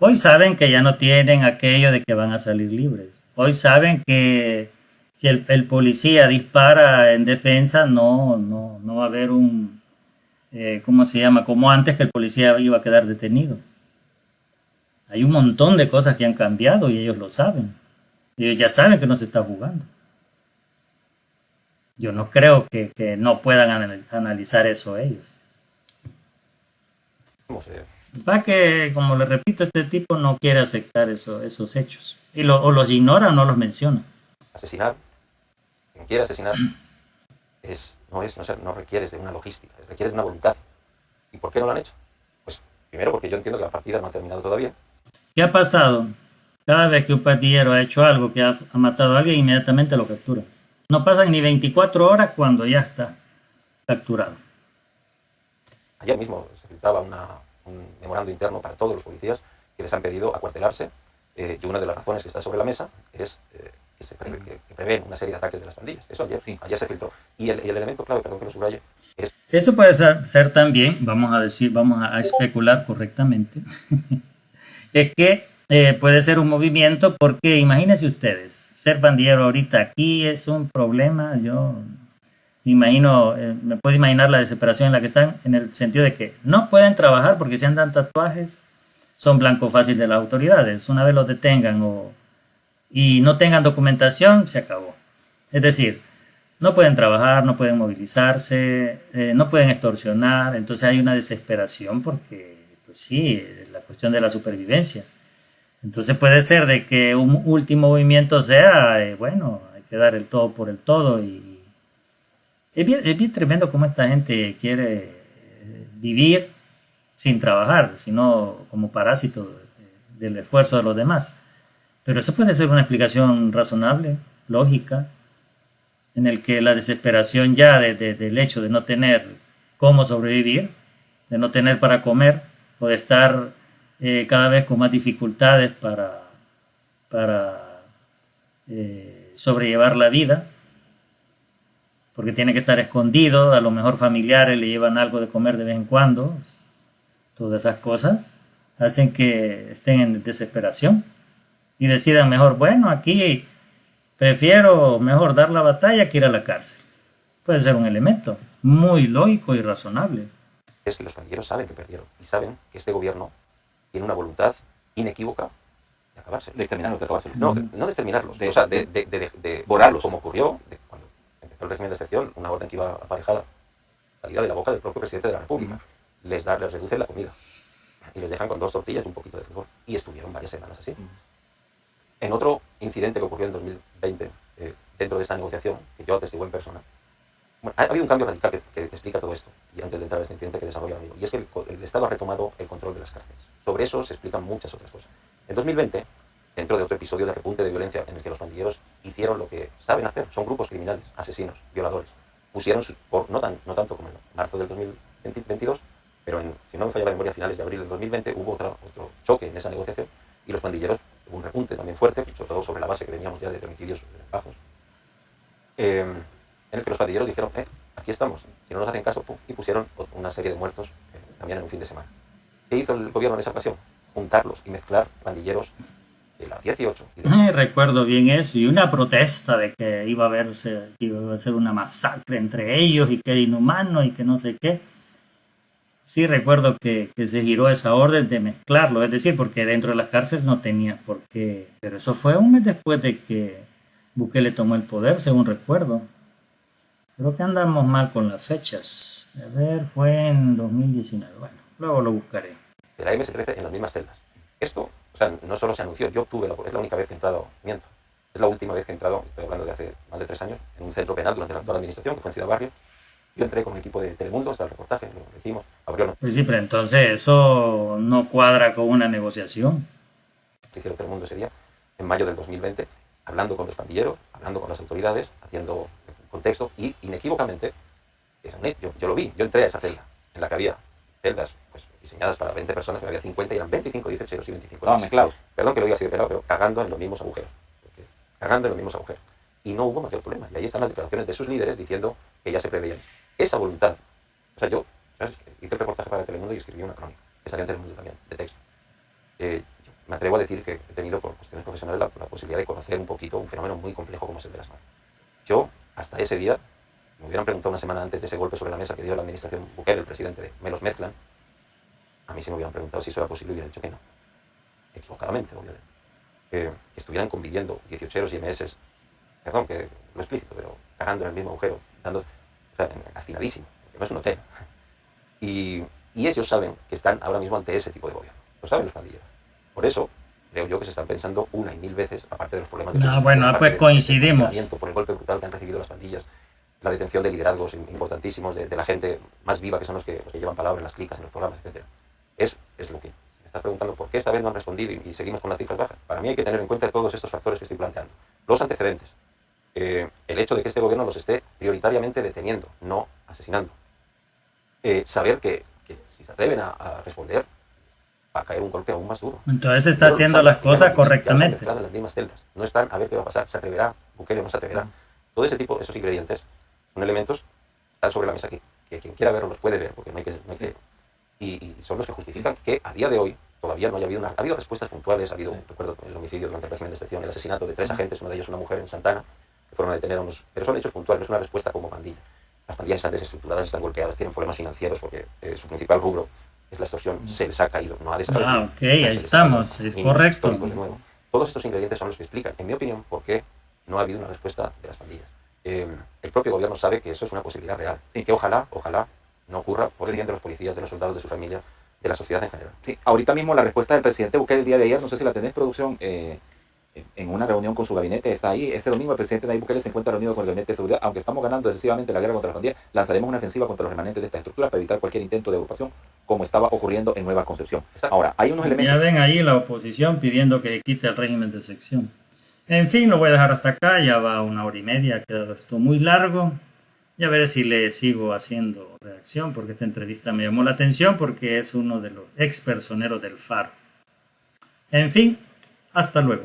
Hoy saben que ya no tienen aquello de que van a salir libres. Hoy saben que si el policía dispara en defensa, no va a haber un, ¿cómo se llama? Como antes, que el policía iba a quedar detenido. Hay un montón de cosas que han cambiado y ellos lo saben. Ellos ya saben que no se está jugando. Yo no creo que no puedan analizar eso ellos. Va que, como les repito, este tipo no quiere aceptar esos hechos. O los ignora o no los menciona. Asesinar, quien quiere asesinar, no requieres de una logística, requieres de una voluntad. ¿Y por qué no lo han hecho? Pues primero porque yo entiendo que la partida no ha terminado todavía. ¿Qué ha pasado? Cada vez que un pandillero ha hecho algo, que ha matado a alguien, inmediatamente lo captura. No pasan ni 24 horas cuando ya está capturado. Ayer mismo se filtraba un memorando interno para todos los policías que les han pedido acuartelarse, y una de las razones que está sobre la mesa es que prevén una serie de ataques de las pandillas. Eso ayer se filtró. Y el elemento clave, perdón que lo subraye, es... Eso puede ser también, vamos a especular correctamente, es que puede ser un movimiento, porque imagínense ustedes, ser pandillero ahorita aquí es un problema. Yo me puedo imaginar la desesperación en la que están, en el sentido de que no pueden trabajar porque si andan tatuajes son blanco fácil de las autoridades. Una vez los detengan y no tengan documentación, se acabó. Es decir, no pueden trabajar, no pueden movilizarse, no pueden extorsionar. Entonces hay una desesperación porque, pues sí, la cuestión de la supervivencia. Entonces puede ser de que un último movimiento sea, bueno, hay que dar el todo por el todo. Y es bien tremendo cómo esta gente quiere vivir sin trabajar, sino como parásito del esfuerzo de los demás. Pero eso puede ser una explicación razonable, lógica, en el que la desesperación ya del hecho de no tener cómo sobrevivir, de no tener para comer, o de estar cada vez con más dificultades para sobrellevar la vida, porque tiene que estar escondido, a lo mejor familiares le llevan algo de comer de vez en cuando. Todas esas cosas hacen que estén en desesperación y decidan mejor, bueno, aquí prefiero mejor dar la batalla que ir a la cárcel. Puede ser un elemento muy lógico y razonable. Es que los pandilleros saben que perdieron y saben que este gobierno tiene una voluntad inequívoca de acabarse. De exterminarlos, de acabarse. No de exterminarlos, de borrarlos, como ocurrió cuando empezó el régimen de excepción, una orden que iba aparejada, salida de la boca del propio presidente de la República. Les reducen la comida y les dejan con 2 tortillas y un poquito de frijol. Y estuvieron varias semanas así. En otro incidente que ocurrió en 2020, dentro de esta negociación, que yo atestigué en persona, bueno, ha habido un cambio radical que explica todo esto, y antes de entrar a este incidente que desarrolla amigo, y es que el Estado ha retomado el control de las cárceles. Sobre eso se explican muchas otras cosas. En 2020, dentro de otro episodio de repunte de violencia en el que los pandilleros hicieron lo que saben hacer, son grupos criminales, asesinos, violadores, pusieron, no tanto como en marzo del 2022, pero si no me falla la memoria, a finales de abril del 2020 hubo otro choque en esa negociación, y los pandilleros, hubo un repunte también fuerte, sobre todo sobre la base que veníamos ya de homicidios bajos, en el que los pandilleros dijeron, aquí estamos, si no nos hacen caso, y pusieron una serie de muertos también en un fin de semana. ¿Qué hizo el gobierno en esa ocasión? Juntarlos y mezclar pandilleros de la 18. Recuerdo bien eso, y una protesta de que iba a ser una masacre entre ellos, y que era inhumano y que no sé qué. Sí, recuerdo que se giró esa orden de mezclarlo, es decir, porque dentro de las cárceles no tenía por qué. Pero eso fue un mes después de que Bukele tomó el poder, según recuerdo. Creo que andamos mal con las fechas. A ver, fue en 2019. Bueno, luego lo buscaré. De la MS-13 en las mismas celdas. Esto, o sea, no solo se anunció, yo obtuve, es la única vez que he entrado, miento, es la última vez que he entrado, estoy hablando de hace más de 3 años, en un centro penal durante la actual administración, que fue en Ciudad Barrio. Yo entré con el equipo de Telemundo, hasta el reportaje, lo hicimos, abrió Pues sí, pero entonces eso no cuadra con una negociación. hicieron Telemundo ese día, en mayo del 2020, hablando con los pandilleros, hablando con las autoridades, haciendo contexto y inequívocamente, yo lo vi, yo entré a esa celda, en la que había celdas pues, diseñadas para 20 personas, pero había 50 y eran 25 18 y 25. Estaban mezclados. Perdón que lo diga así de pelado, pero cagando en los mismos agujeros. Cagando en los mismos agujeros. Y no hubo mayor problema. Y ahí están las declaraciones de sus líderes diciendo que ya se preveían esa voluntad. O sea, yo ¿sabes? Hice el reportaje para Telemundo y escribí una crónica, que salió en Telemundo también, de texto. Me atrevo a decir que he tenido por cuestiones profesionales la posibilidad de conocer un poquito un fenómeno muy complejo como es el de las manos. Yo, hasta ese día, me hubieran preguntado una semana antes de ese golpe sobre la mesa que dio la administración Bukele, el presidente de me los mezclan, a mí sí me hubieran preguntado si eso era posible y hubiera dicho que no. Equivocadamente, obviamente. Que estuvieran conviviendo 18eros y MS, perdón que lo explícito, pero cagando en el mismo agujero, dando, o sea, hacinadísimo, porque no es un hotel. Y ellos saben que están ahora mismo ante ese tipo de gobierno. Lo saben los pandilleros. Por eso, creo yo que se están pensando una y mil veces, aparte de los problemas de Bueno, pues coincidimos. Por el golpe brutal que han recibido las pandillas, la detención de liderazgos importantísimos de la gente más viva, que son los que llevan palabra en las clicas, en los programas, etc. Es lo que me estás preguntando, ¿por qué esta vez no han respondido y seguimos con las cifras bajas? Para mí hay que tener en cuenta todos estos factores que estoy planteando. Los antecedentes. El hecho de que este gobierno los esté prioritariamente deteniendo, no asesinando. Saber que si se atreven a responder, va a caer un golpe aún más duro. Entonces se está haciendo las cosas correctamente. Ya en las mismas celdas. No están a ver qué va a pasar. ¿Se atreverá? ¿Bukele no se atreverá? Todo ese tipo, esos ingredientes, son elementos que están sobre la mesa que quien quiera verlos los puede ver, porque no hay que y son los que justifican que a día de hoy todavía no haya habido ha habido respuestas puntuales, ha habido, recuerdo, el homicidio durante el régimen de excepción, el asesinato de 3 agentes, uno de ellos una mujer en Santana, que fueron a detener a unos, pero son hechos puntuales, no es una respuesta como pandilla. Las pandillas están desestructuradas, están golpeadas, tienen problemas financieros porque su principal rubro es la extorsión, se les ha caído, no ha desaparecido. Ok, ahí estamos, es correcto. De nuevo. Todos estos ingredientes son los que explican, en mi opinión, por qué no ha habido una respuesta de las pandillas. El propio gobierno sabe que eso es una posibilidad real y que ojalá no ocurra por el bien de los policías, de los soldados, de su familia, de la sociedad en general. Sí, ahorita mismo la respuesta del presidente Bukele el día de ayer, no sé si la tenés, producción, en una reunión con su gabinete, está ahí. Este domingo el presidente Nayib Bukele se encuentra reunido con el gabinete de seguridad. Aunque estamos ganando decisivamente la guerra contra las pandillas, lanzaremos una ofensiva contra los remanentes de esta estructura para evitar cualquier intento de agrupación, como estaba ocurriendo en Nueva Concepción. Ahora, hay unos elementos... Ya ven ahí la oposición pidiendo que quite el régimen de sección. En fin, lo voy a dejar hasta acá, ya va 1 hora y media, quedó esto muy largo. Ya veré si le sigo haciendo reacción, porque esta entrevista me llamó la atención, porque es uno de los ex personeros del Faro. En fin, hasta luego.